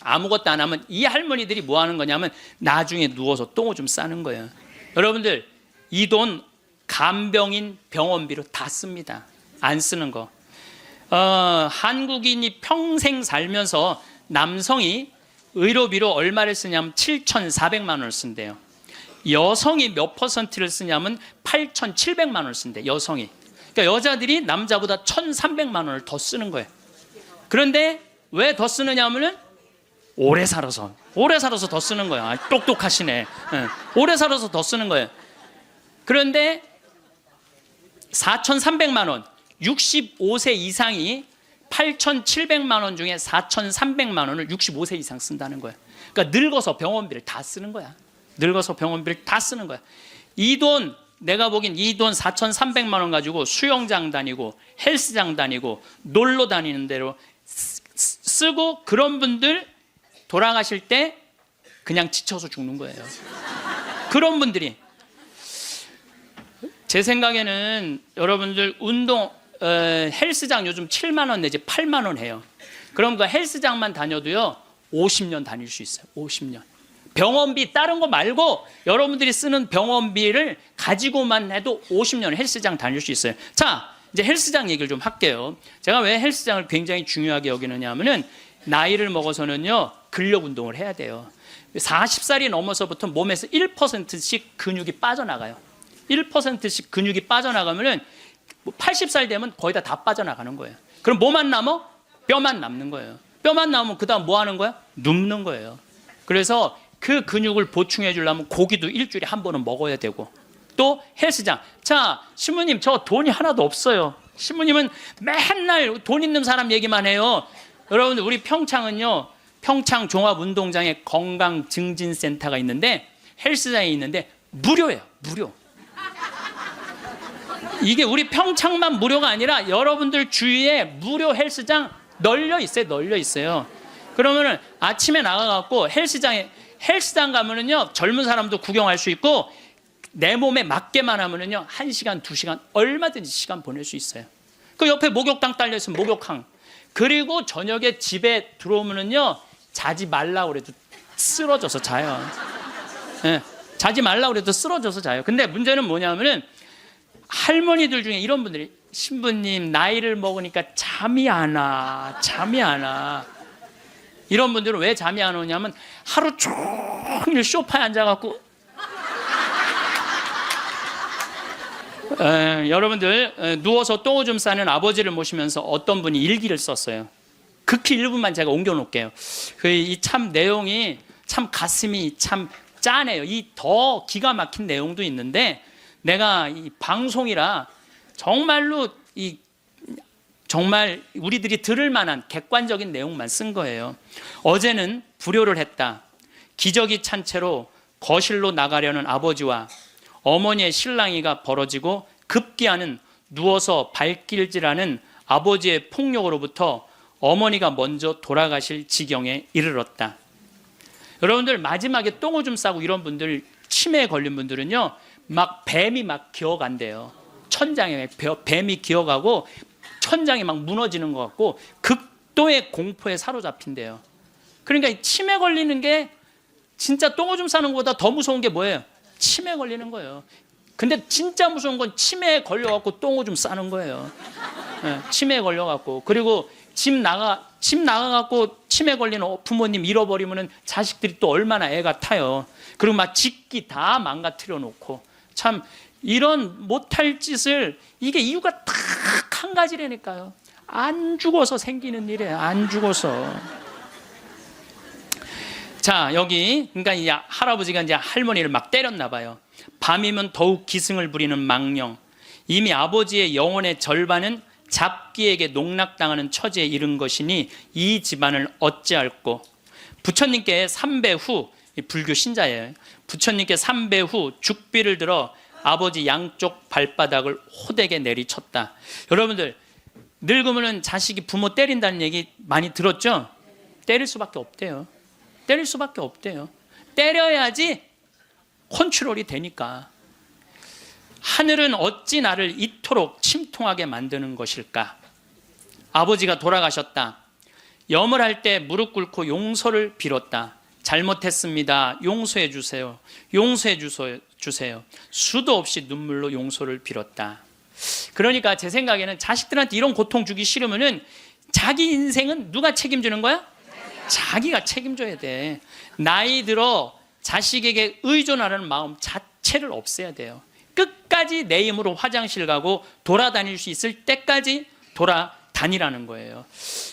아무것도 안 하면 이 할머니들이 뭐 하는 거냐면 나중에 누워서 똥오줌 싸는 거예요. 여러분들 이 돈 간병인 병원비로 다 씁니다. 안 쓰는 거. 한국인이 평생 살면서 남성이 의료비로 얼마를 쓰냐면 7,400만 원을 쓴대요. 여성이 몇 퍼센트를 쓰냐면 8,700만 원을 쓴대. 여성이. 그러니까 여자들이 남자보다 1,300만 원을 더 쓰는 거예요. 그런데 왜 더 쓰느냐 하면은 오래 살아서 더 쓰는 거야. 똑똑하시네. 오래 살아서 더 쓰는 거예요. 그런데 4,300만 원, 65세 이상이 8,700만 원 중에 4,300만 원을 65세 이상 쓴다는 거예요. 그러니까 늙어서 병원비를 다 쓰는 거야. 늙어서 병원비를 다 쓰는 거야. 이 돈, 내가 보긴 이 돈 4,300만 원 가지고 수영장 다니고 헬스장 다니고 놀러 다니는 대로 쓰고, 그런 분들 돌아가실 때 그냥 지쳐서 죽는 거예요. 그런 분들이. 제 생각에는 여러분들 운동 헬스장 요즘 7만 원 내지 8만 원 해요. 그럼 그 헬스장만 다녀도요 50년 다닐 수 있어요. 50년. 병원비 다른 거 말고 여러분들이 쓰는 병원비를 가지고만 해도 50년 헬스장 다닐 수 있어요. 자, 이제 헬스장 얘기를 좀 할게요. 제가 왜 헬스장을 굉장히 중요하게 여기느냐 하면은 나이를 먹어서는요 근력 운동을 해야 돼요. 40살이 넘어서부터 몸에서 1%씩 근육이 빠져나가요. 1%씩 근육이 빠져나가면은 80살 되면 거의 다 빠져나가는 거예요. 그럼 뭐만 남아? 뼈만 남는 거예요. 뼈만 남으면 그 다음 뭐 하는 거야? 눕는 거예요. 그래서 그 근육을 보충해 주려면 고기도 일주일에 한 번은 먹어야 되고, 또 헬스장. 자, 신부님 저 돈이 하나도 없어요. 신부님은 맨날 돈 있는 사람 얘기만 해요. 여러분들 우리 평창은요, 평창 종합운동장에 건강증진센터가 있는데, 헬스장이 있는데 무료예요. 무료. 이게 우리 평창만 무료가 아니라 여러분들 주위에 무료 헬스장 널려 있어요. 그러면은 아침에 나가갖고 헬스장 가면은요 젊은 사람도 구경할 수 있고, 내 몸에 맞게만 하면은요 1시간, 2시간 얼마든지 시간 보낼 수 있어요. 그 옆에 목욕탕 딸려 있으면 목욕탕. 그리고 저녁에 집에 들어오면은요 자지 말라 그래도 쓰러져서 자요. 네, 자지 말라 그래도 쓰러져서 자요. 근데 문제는 뭐냐면은 할머니들 중에 이런 분들이, 신부님 나이를 먹으니까 잠이 안 와. 이런 분들은 왜 잠이 안 오냐면 하루 종일 소파에 앉아갖고 여러분들 누워서 똥오줌 싸는 아버지를 모시면서 어떤 분이 일기를 썼어요. 극히 일부만 제가 옮겨놓을게요. 이 참 내용이 참 가슴이 참 짠해요. 이 더 기가 막힌 내용도 있는데 내가 이 방송이라 정말로 정말 우리들이 들을 만한 객관적인 내용만 쓴 거예요. 어제는 불효를 했다. 기저귀 찬 채로 거실로 나가려는 아버지와 어머니의 실랑이가 벌어지고 급기야는 누워서 발길질하는 아버지의 폭력으로부터 어머니가 먼저 돌아가실 지경에 이르렀다. 여러분들 마지막에 똥오줌 싸고 이런 분들, 치매에 걸린 분들은요 막 뱀이 막 기어간대요. 천장에 뱀이 기어가고 천장이 막 무너지는 것 같고 극도의 공포에 사로잡힌대요. 그러니까 치매 걸리는 게 진짜 똥오줌 싸는 것보다 더 무서운 게 뭐예요? 치매 걸리는 거예요. 근데 진짜 무서운 건 치매에 걸려갖고 똥오줌 싸는 거예요. 네, 치매에 걸려갖고. 그리고 집 나가갖고 치매 걸리는 부모님 잃어버리면은 자식들이 또 얼마나 애가 타요. 그리고 막 짓기 다 망가뜨려 놓고. 참 이런 못할 짓을, 이게 이유가 딱 한 가지라니까요. 안 죽어서 생기는 일이에요. 안 죽어서. 자, 여기 그러니까 이 할아버지가 이제 할머니를 막 때렸나 봐요. 밤이면 더욱 기승을 부리는 망령. 이미 아버지의 영혼의 절반은 잡기에게 농락당하는 처지에 이른 것이니 이 집안을 어찌할꼬. 부처님께 3배 후, 불교 신자예요. 부처님께 3배 후 죽비를 들어 아버지 양쪽 발바닥을 호되게 내리쳤다. 여러분들 늙으면 자식이 부모 때린다는 얘기 많이 들었죠? 때릴 수밖에 없대요. 때릴 수밖에 없대요. 때려야지 컨트롤이 되니까. 하늘은 어찌 나를 이토록 침통하게 만드는 것일까? 아버지가 돌아가셨다. 염을 할 때 무릎 꿇고 용서를 빌었다. 잘못했습니다. 용서해 주세요. 용서해 주세요. 수도 없이 눈물로 용서를 빌었다. 그러니까 제 생각에는 자식들한테 이런 고통 주기 싫으면은 자기 인생은 누가 책임지는 거야? 자기가 책임져야 돼. 나이 들어 자식에게 의존하는 마음 자체를 없애야 돼요. 끝까지 내 힘으로 화장실 가고 돌아다닐 수 있을 때까지 돌아다니라는 거예요.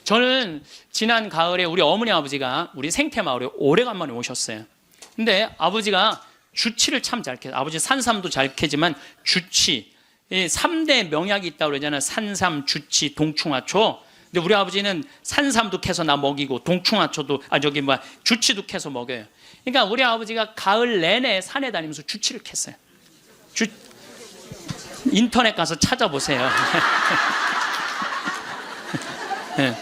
저는 지난 가을에 우리 어머니 아버지가 우리 생태마을에 오래간만에 오셨어요. 근데 아버지가 주치를 참 잘 캐요. 아버지 산삼도 잘 캐지만 주치, 3대 명약이 있다고 그러잖아요. 산삼, 주치, 동충하초. 근데 우리 아버지는 산삼도 캐서 나 먹이고 동충하초도 주치도 캐서 먹여요. 그러니까 우리 아버지가 가을 내내 산에 다니면서 주치를 캤어요. 인터넷 가서 찾아보세요. 네.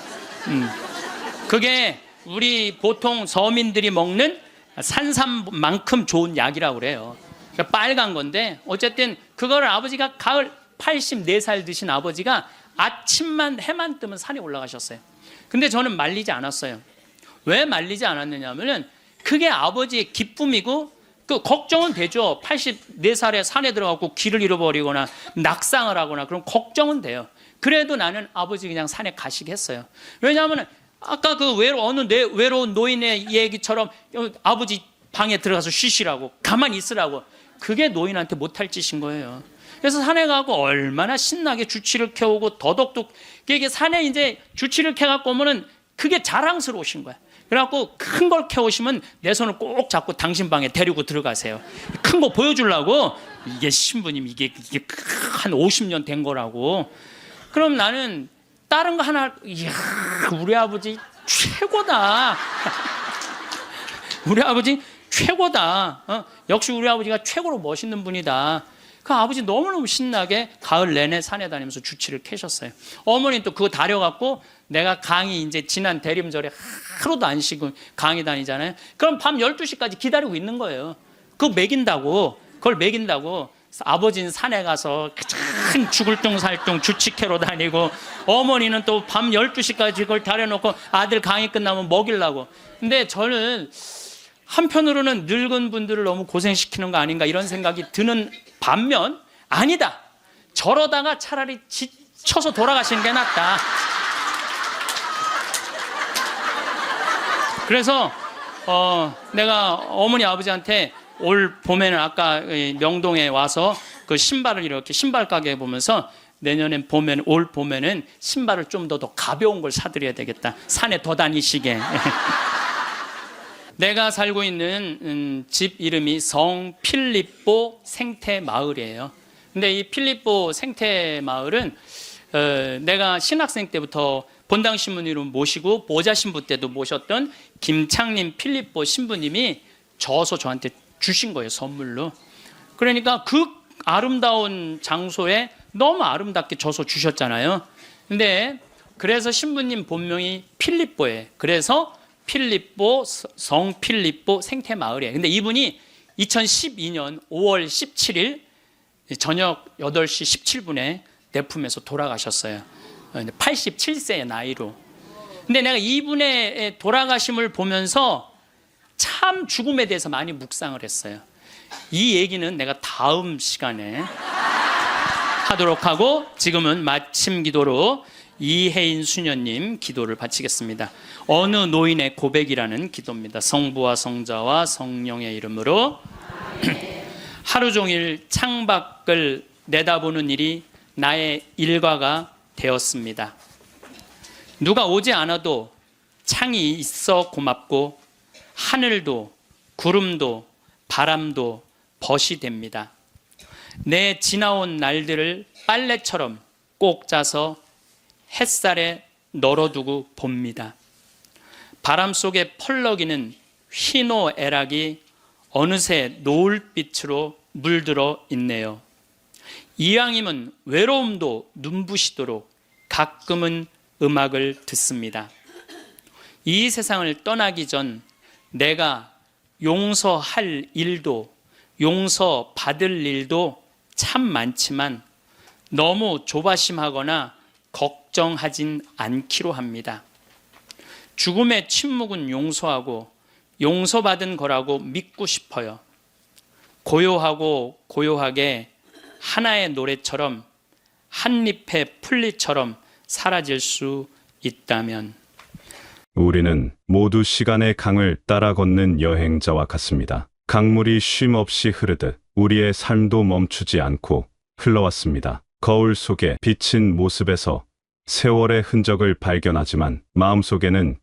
그게 우리 보통 서민들이 먹는 산삼만큼 좋은 약이라고 그래요. 그러니까 빨간 건데 어쨌든 그걸 아버지가 가을 84살 드신 아버지가 아침만 해만 뜨면 산에 올라가셨어요. 근데 저는 말리지 않았어요. 왜 말리지 않았느냐면은 그게 아버지의 기쁨이고 그 걱정은 되죠. 84살에 산에 들어가고 길을 잃어버리거나 낙상을 하거나 그럼 걱정은 돼요. 그래도 나는 아버지 그냥 산에 가시게 했어요. 왜냐하면 아까 그 외로운 노인의 얘기처럼 아버지 방에 들어가서 쉬시라고 가만히 있으라고 그게 노인한테 못할 짓인 거예요. 그래서 산에 가고 얼마나 신나게 주치를 캐오고 더덕도 이게 산에 이제 주치를 캐갖고 오면은 그게 자랑스러우신 거야. 그래갖고 큰 걸 캐오시면 내 손을 꼭 잡고 당신 방에 데리고 들어가세요. 큰 거 보여주려고 이게 신부님 이게 한 50년 된 거라고. 그럼 나는 다른 거 하나 이야 우리 아버지 최고다. 우리 아버지 최고다. 역시 우리 아버지가 최고로 멋있는 분이다. 그 아버지 너무너무 신나게 가을 내내 산에 다니면서 주치를 캐셨어요. 어머니는 또 그거 다려갖고 내가 강의 이제 지난 대림절에 하루도 안 쉬고 강의 다니잖아요. 그럼 밤 12시까지 기다리고 있는 거예요. 그거 그걸 먹인다고. 아버지는 산에 가서 큰 죽을 둥살둥 주치 캐러 다니고 어머니는 또 밤 12시까지 그걸 다려놓고 아들 강의 끝나면 먹이려고. 근데 저는 한편으로는 늙은 분들을 너무 고생시키는 거 아닌가 이런 생각이 드는 반면 아니다. 저러다가 차라리 지쳐서 돌아가시는 게 낫다. 그래서 내가 어머니 아버지한테 올 봄에는 아까 명동에 와서 그 신발을 이렇게 신발 가게에 보면서 내년엔 올 봄에는 신발을 좀 더 가벼운 걸 사드려야 되겠다. 산에 더 다니시게. 내가 살고 있는 집 이름이 성 필립보 생태마을이에요. 근데 이 필립보 생태마을은 내가 신학생 때부터 본당 신부님을 모시고 보좌 신부 때도 모셨던 김창림 필립보 신부님이 저서 저한테 주신 거예요, 선물로. 그러니까 그 아름다운 장소에 너무 아름답게 저서 주셨잖아요. 근데 그래서 신부님 본명이 필립보예요. 그래서 필립보, 성 필립보 생태마을이에요. 근데 이분이 2012년 5월 17일 저녁 8시 17분에 내 품에서 돌아가셨어요. 87세의 나이로. 근데 내가 이분의 돌아가심을 보면서 참 죽음에 대해서 많이 묵상을 했어요. 이 얘기는 내가 다음 시간에 하도록 하고 지금은 마침 기도로 이혜인 수녀님 기도를 바치겠습니다. 어느 노인의 고백이라는 기도입니다. 성부와 성자와 성령의 이름으로. 하루 종일 창밖을 내다보는 일이 나의 일과가 되었습니다. 누가 오지 않아도 창이 있어 고맙고 하늘도 구름도 바람도 벗이 됩니다. 내 지나온 날들을 빨래처럼 꼭 짜서 햇살에 널어두고 봅니다. 바람 속에 펄럭이는 휘노애락이 어느새 노을빛으로 물들어 있네요. 이왕이면 외로움도 눈부시도록 가끔은 음악을 듣습니다. 이 세상을 떠나기 전 내가 용서할 일도 용서받을 일도 참 많지만 너무 조바심하거나 걱정하진 않기로 합니다. 죽음의 침묵은 용서하고 용서받은 거라고 믿고 싶어요. 고요하고 고요하게 하나의 노래처럼 한 잎의 풀잎처럼 사라질 수 있다면 우리는 모두 시간의 강을 따라 걷는 여행자와 같습니다. 강물이 쉼 없이 흐르듯 우리의 삶도 멈추지 않고 흘러왔습니다. 거울 속에 비친 모습에서 세월의 흔적을 발견하지만 마음속에는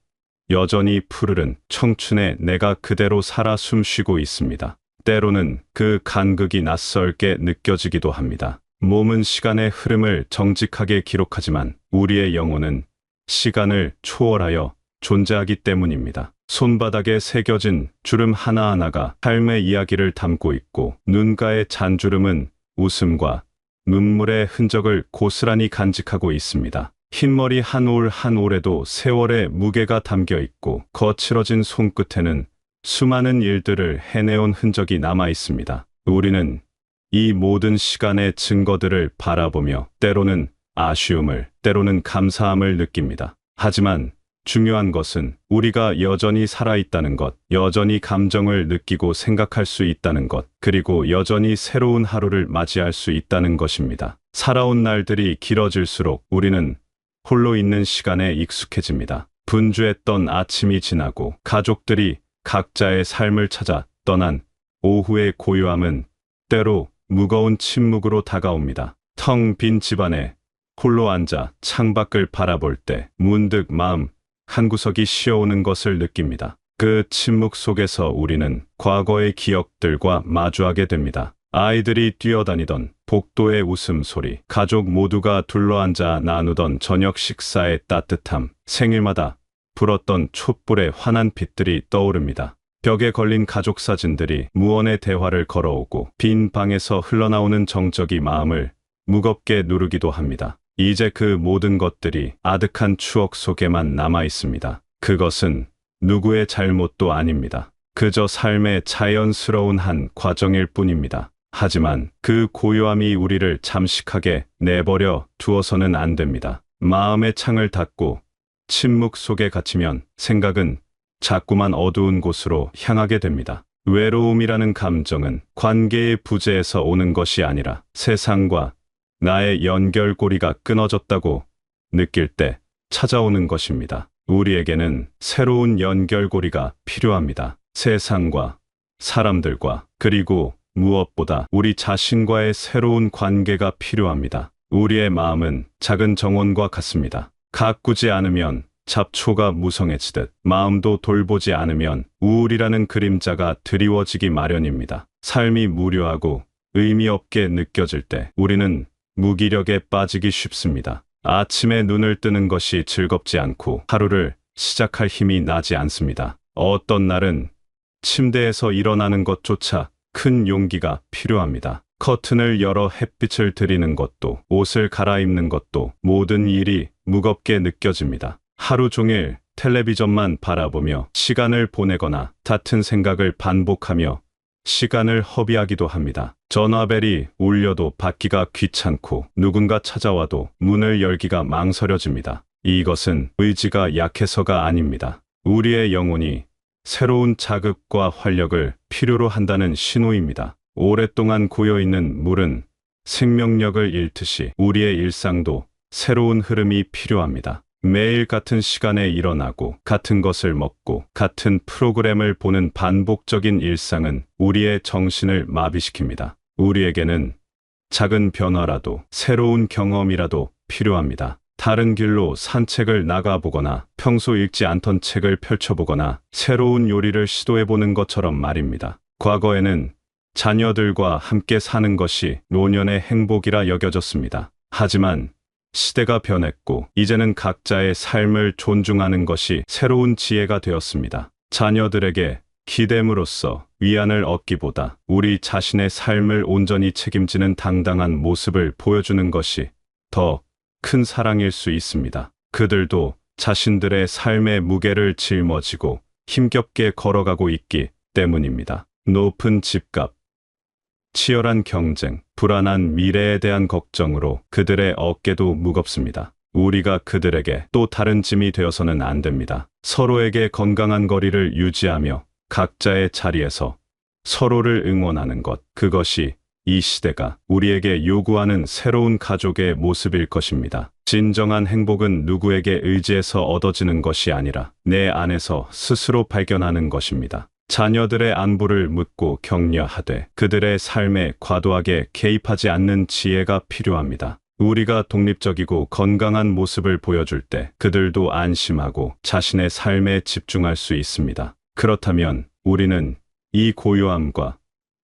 여전히 푸르른 청춘의 내가 그대로 살아 숨쉬고 있습니다. 때로는 그 간극이 낯설게 느껴지기도 합니다. 몸은 시간의 흐름을 정직하게 기록하지만 우리의 영혼은 시간을 초월하여 존재하기 때문입니다. 손바닥에 새겨진 주름 하나하나가 삶의 이야기를 담고 있고 눈가의 잔주름은 웃음과 눈물의 흔적을 고스란히 간직하고 있습니다. 흰머리 한 올 한 올에도 세월의 무게가 담겨 있고 거칠어진 손끝에는 수많은 일들을 해내온 흔적이 남아 있습니다. 우리는 이 모든 시간의 증거들을 바라보며 때로는 아쉬움을, 때로는 감사함을 느낍니다. 하지만 중요한 것은 우리가 여전히 살아있다는 것, 여전히 감정을 느끼고 생각할 수 있다는 것, 그리고 여전히 새로운 하루를 맞이할 수 있다는 것입니다. 살아온 날들이 길어질수록 우리는 홀로 있는 시간에 익숙해집니다. 분주했던 아침이 지나고 가족들이 각자의 삶을 찾아 떠난 오후의 고요함은 때로 무거운 침묵으로 다가옵니다. 텅 빈 집안에 홀로 앉아 창밖을 바라볼 때 문득 마음 한구석이 쉬어오는 것을 느낍니다. 그 침묵 속에서 우리는 과거의 기억들과 마주하게 됩니다. 아이들이 뛰어다니던 복도의 웃음소리, 가족 모두가 둘러앉아 나누던 저녁 식사의 따뜻함, 생일마다 불었던 촛불의 환한 빛들이 떠오릅니다. 벽에 걸린 가족 사진들이 무언의 대화를 걸어오고 빈 방에서 흘러나오는 정적이 마음을 무겁게 누르기도 합니다. 이제 그 모든 것들이 아득한 추억 속에만 남아 있습니다. 그것은 누구의 잘못도 아닙니다. 그저 삶의 자연스러운 한 과정일 뿐입니다. 하지만 그 고요함이 우리를 잠식하게 내버려 두어서는 안 됩니다. 마음의 창을 닫고 침묵 속에 갇히면 생각은 자꾸만 어두운 곳으로 향하게 됩니다. 외로움이라는 감정은 관계의 부재에서 오는 것이 아니라 세상과 나의 연결고리가 끊어졌다고 느낄 때 찾아오는 것입니다. 우리에게는 새로운 연결고리가 필요합니다. 세상과 사람들과 그리고 무엇보다 우리 자신과의 새로운 관계가 필요합니다. 우리의 마음은 작은 정원과 같습니다. 가꾸지 않으면 잡초가 무성해지듯 마음도 돌보지 않으면 우울이라는 그림자가 드리워지기 마련입니다. 삶이 무료하고 의미 없게 느껴질 때 우리는 무기력에 빠지기 쉽습니다. 아침에 눈을 뜨는 것이 즐겁지 않고 하루를 시작할 힘이 나지 않습니다. 어떤 날은 침대에서 일어나는 것조차 큰 용기가 필요합니다. 커튼을 열어 햇빛을 들이는 것도, 옷을 갈아입는 것도 모든 일이 무겁게 느껴집니다. 하루 종일 텔레비전만 바라보며 시간을 보내거나 같은 생각을 반복하며 시간을 허비하기도 합니다. 전화벨이 울려도 받기가 귀찮고 누군가 찾아와도 문을 열기가 망설여집니다. 이것은 의지가 약해서가 아닙니다. 우리의 영혼이 새로운 자극과 활력을 필요로 한다는 신호입니다. 오랫동안 고여있는 물은 생명력을 잃듯이 우리의 일상도 새로운 흐름이 필요합니다. 매일 같은 시간에 일어나고 같은 것을 먹고 같은 프로그램을 보는 반복적인 일상은 우리의 정신을 마비시킵니다. 우리에게는 작은 변화라도 새로운 경험이라도 필요합니다. 다른 길로 산책을 나가보거나 평소 읽지 않던 책을 펼쳐보거나 새로운 요리를 시도해보는 것처럼 말입니다. 과거에는 자녀들과 함께 사는 것이 노년의 행복이라 여겨졌습니다. 하지만 시대가 변했고 이제는 각자의 삶을 존중하는 것이 새로운 지혜가 되었습니다. 자녀들에게 기댐으로써 위안을 얻기보다 우리 자신의 삶을 온전히 책임지는 당당한 모습을 보여주는 것이 더 큰 사랑일 수 있습니다. 그들도 자신들의 삶의 무게를 짊어지고 힘겹게 걸어가고 있기 때문입니다. 높은 집값, 치열한 경쟁, 불안한 미래에 대한 걱정으로 그들의 어깨도 무겁습니다. 우리가 그들에게 또 다른 짐이 되어서는 안 됩니다. 서로에게 건강한 거리를 유지하며 각자의 자리에서 서로를 응원하는 것, 그것이 이 시대가 우리에게 요구하는 새로운 가족의 모습일 것입니다. 진정한 행복은 누구에게 의지해서 얻어지는 것이 아니라 내 안에서 스스로 발견하는 것입니다. 자녀들의 안부를 묻고 격려하되 그들의 삶에 과도하게 개입하지 않는 지혜가 필요합니다. 우리가 독립적이고 건강한 모습을 보여줄 때 그들도 안심하고 자신의 삶에 집중할 수 있습니다. 그렇다면 우리는 이 고요함과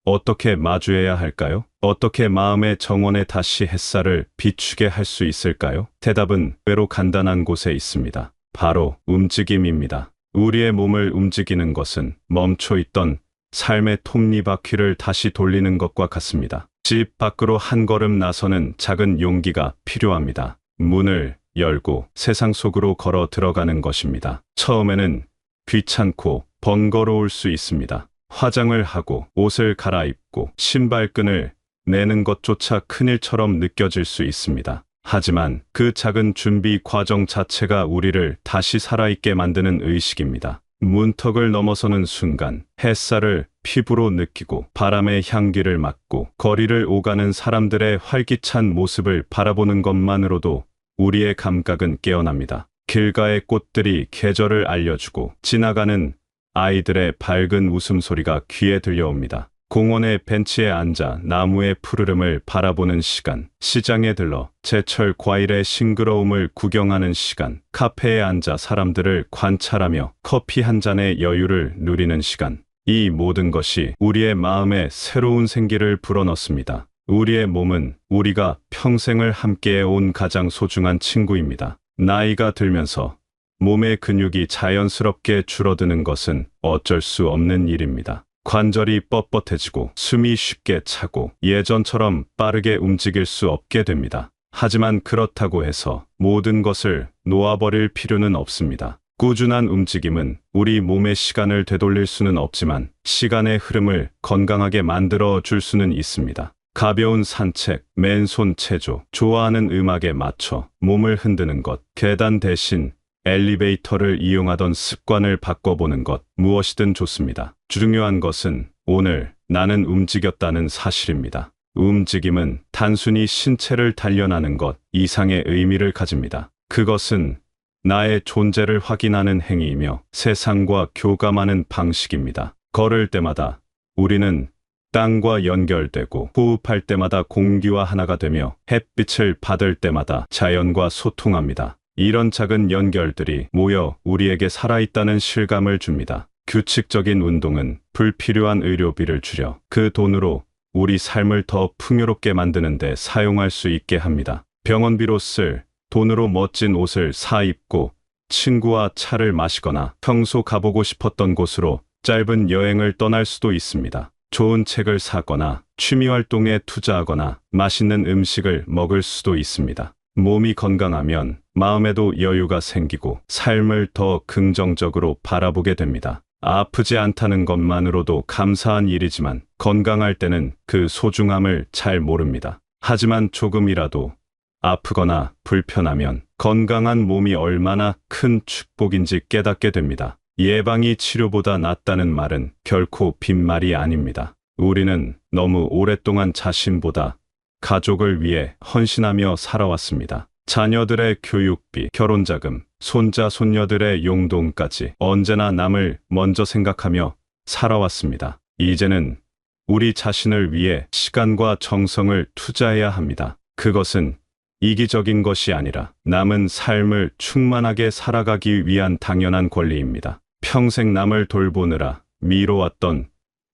어떻게 마주해야 할까요? 어떻게 마음의 정원에 다시 햇살을 비추게 할 수 있을까요? 대답은 의외로 간단한 곳에 있습니다. 바로 움직임입니다. 우리의 몸을 움직이는 것은 멈춰 있던 삶의 톱니바퀴를 다시 돌리는 것과 같습니다. 집 밖으로 한 걸음 나서는 작은 용기가 필요합니다. 문을 열고 세상 속으로 걸어 들어가는 것입니다. 처음에는 귀찮고 번거로울 수 있습니다. 화장을 하고 옷을 갈아입고 신발끈을 내는 것조차 큰일처럼 느껴질 수 있습니다. 하지만 그 작은 준비 과정 자체가 우리를 다시 살아있게 만드는 의식입니다. 문턱을 넘어서는 순간 햇살을 피부로 느끼고 바람의 향기를 맡고 거리를 오가는 사람들의 활기찬 모습을 바라보는 것만으로도 우리의 감각은 깨어납니다. 길가의 꽃들이 계절을 알려주고 지나가는 아이들의 밝은 웃음소리가 귀에 들려옵니다. 공원의 벤치에 앉아 나무의 푸르름을 바라보는 시간, 시장에 들러 제철 과일의 싱그러움을 구경하는 시간, 카페에 앉아 사람들을 관찰하며 커피 한 잔의 여유를 누리는 시간. 이 모든 것이 우리의 마음에 새로운 생기를 불어넣습니다. 우리의 몸은 우리가 평생을 함께해온 가장 소중한 친구입니다. 나이가 들면서 몸의 근육이 자연스럽게 줄어드는 것은 어쩔 수 없는 일입니다. 관절이 뻣뻣해지고 숨이 쉽게 차고 예전처럼 빠르게 움직일 수 없게 됩니다. 하지만 그렇다고 해서 모든 것을 놓아버릴 필요는 없습니다. 꾸준한 움직임은 우리 몸의 시간을 되돌릴 수는 없지만 시간의 흐름을 건강하게 만들어 줄 수는 있습니다. 가벼운 산책, 맨손 체조, 좋아하는 음악에 맞춰 몸을 흔드는 것, 계단 대신 엘리베이터를 이용하던 습관을 바꿔보는 것, 무엇이든 좋습니다. 중요한 것은 오늘 나는 움직였다는 사실입니다. 움직임은 단순히 신체를 단련하는 것 이상의 의미를 가집니다. 그것은 나의 존재를 확인하는 행위이며 세상과 교감하는 방식입니다. 걸을 때마다 우리는 땅과 연결되고 호흡할 때마다 공기와 하나가 되며 햇빛을 받을 때마다 자연과 소통합니다. 이런 작은 연결들이 모여 우리에게 살아있다는 실감을 줍니다. 규칙적인 운동은 불필요한 의료비를 줄여 그 돈으로 우리 삶을 더 풍요롭게 만드는 데 사용할 수 있게 합니다. 병원비로 쓸 돈으로 멋진 옷을 사 입고 친구와 차를 마시거나 평소 가보고 싶었던 곳으로 짧은 여행을 떠날 수도 있습니다. 좋은 책을 사거나 취미활동에 투자하거나 맛있는 음식을 먹을 수도 있습니다. 몸이 건강하면 마음에도 여유가 생기고 삶을 더 긍정적으로 바라보게 됩니다. 아프지 않다는 것만으로도 감사한 일이지만 건강할 때는 그 소중함을 잘 모릅니다. 하지만 조금이라도 아프거나 불편하면 건강한 몸이 얼마나 큰 축복인지 깨닫게 됩니다. 예방이 치료보다 낫다는 말은 결코 빈말이 아닙니다. 우리는 너무 오랫동안 자신보다 가족을 위해 헌신하며 살아왔습니다. 자녀들의 교육비, 결혼자금, 손자, 손녀들의 용돈까지 언제나 남을 먼저 생각하며 살아왔습니다. 이제는 우리 자신을 위해 시간과 정성을 투자해야 합니다. 그것은 이기적인 것이 아니라 남은 삶을 충만하게 살아가기 위한 당연한 권리입니다. 평생 남을 돌보느라 미뤄왔던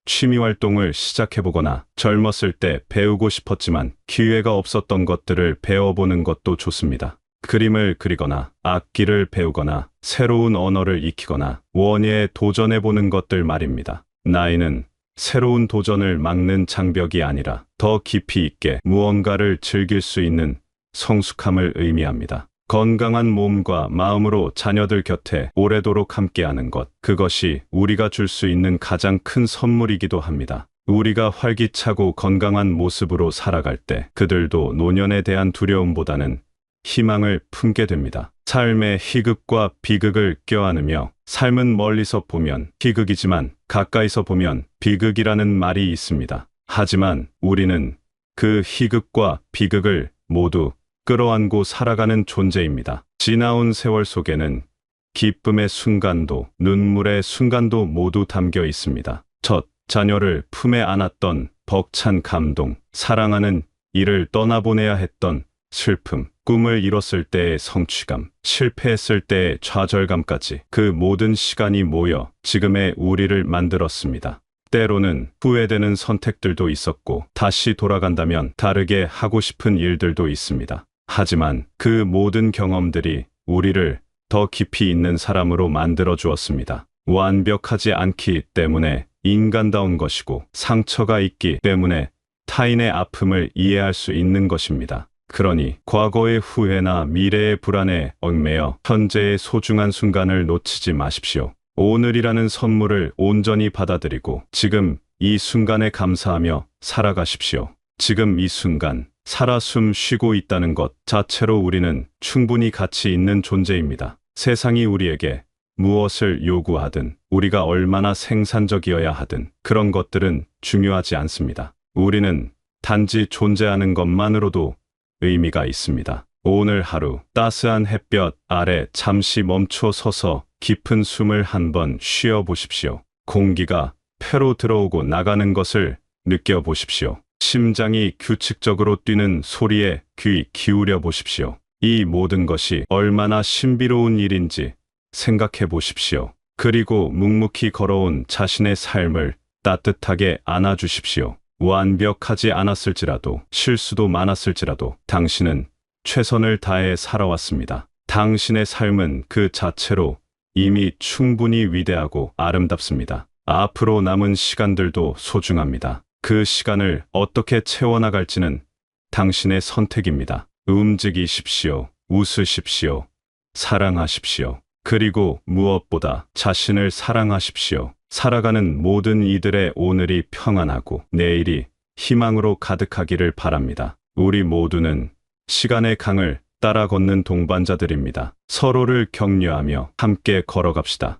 취미활동을 시작해보거나 젊었을 때 배우고 싶었지만 기회가 없었던 것들을 배워보는 것도 좋습니다. 그림을 그리거나 악기를 배우거나 새로운 언어를 익히거나 원예에 도전해보는 것들 말입니다. 나이는 새로운 도전을 막는 장벽이 아니라 더 깊이 있게 무언가를 즐길 수 있는 성숙함을 의미합니다. 건강한 몸과 마음으로 자녀들 곁에 오래도록 함께하는 것, 그것이 우리가 줄 수 있는 가장 큰 선물이기도 합니다. 우리가 활기차고 건강한 모습으로 살아갈 때 그들도 노년에 대한 두려움보다는 희망을 품게 됩니다. 삶의 희극과 비극을 껴안으며 삶은 멀리서 보면 희극이지만 가까이서 보면 비극이라는 말이 있습니다. 하지만 우리는 그 희극과 비극을 모두 끌어안고 살아가는 존재입니다. 지나온 세월 속에는 기쁨의 순간도 눈물의 순간도 모두 담겨 있습니다. 첫 자녀를 품에 안았던 벅찬 감동, 사랑하는 이를 떠나보내야 했던 슬픔, 꿈을 이뤘을 때의 성취감, 실패했을 때의 좌절감까지 그 모든 시간이 모여 지금의 우리를 만들었습니다. 때로는 후회되는 선택들도 있었고 다시 돌아간다면 다르게 하고 싶은 일들도 있습니다. 하지만 그 모든 경험들이 우리를 더 깊이 있는 사람으로 만들어 주었습니다. 완벽하지 않기 때문에 인간다운 것이고 상처가 있기 때문에 타인의 아픔을 이해할 수 있는 것입니다. 그러니 과거의 후회나 미래의 불안에 얽매여 현재의 소중한 순간을 놓치지 마십시오. 오늘이라는 선물을 온전히 받아들이고 지금 이 순간에 감사하며 살아가십시오. 지금 이 순간 살아 숨 쉬고 있다는 것 자체로 우리는 충분히 가치 있는 존재입니다. 세상이 우리에게 무엇을 요구하든 우리가 얼마나 생산적이어야 하든 그런 것들은 중요하지 않습니다. 우리는 단지 존재하는 것만으로도 의미가 있습니다. 오늘 하루 따스한 햇볕 아래 잠시 멈춰 서서 깊은 숨을 한번 쉬어 보십시오. 공기가 폐로 들어오고 나가는 것을 느껴보십시오. 심장이 규칙적으로 뛰는 소리에 귀 기울여 보십시오. 이 모든 것이 얼마나 신비로운 일인지 생각해 보십시오. 그리고 묵묵히 걸어온 자신의 삶을 따뜻하게 안아주십시오. 완벽하지 않았을지라도 실수도 많았을지라도 당신은 최선을 다해 살아왔습니다. 당신의 삶은 그 자체로 이미 충분히 위대하고 아름답습니다. 앞으로 남은 시간들도 소중합니다. 그 시간을 어떻게 채워나갈지는 당신의 선택입니다. 움직이십시오. 웃으십시오. 사랑하십시오. 그리고 무엇보다 자신을 사랑하십시오. 살아가는 모든 이들의 오늘이 평안하고 내일이 희망으로 가득하기를 바랍니다. 우리 모두는 시간의 강을 따라 걷는 동반자들입니다. 서로를 격려하며 함께 걸어갑시다.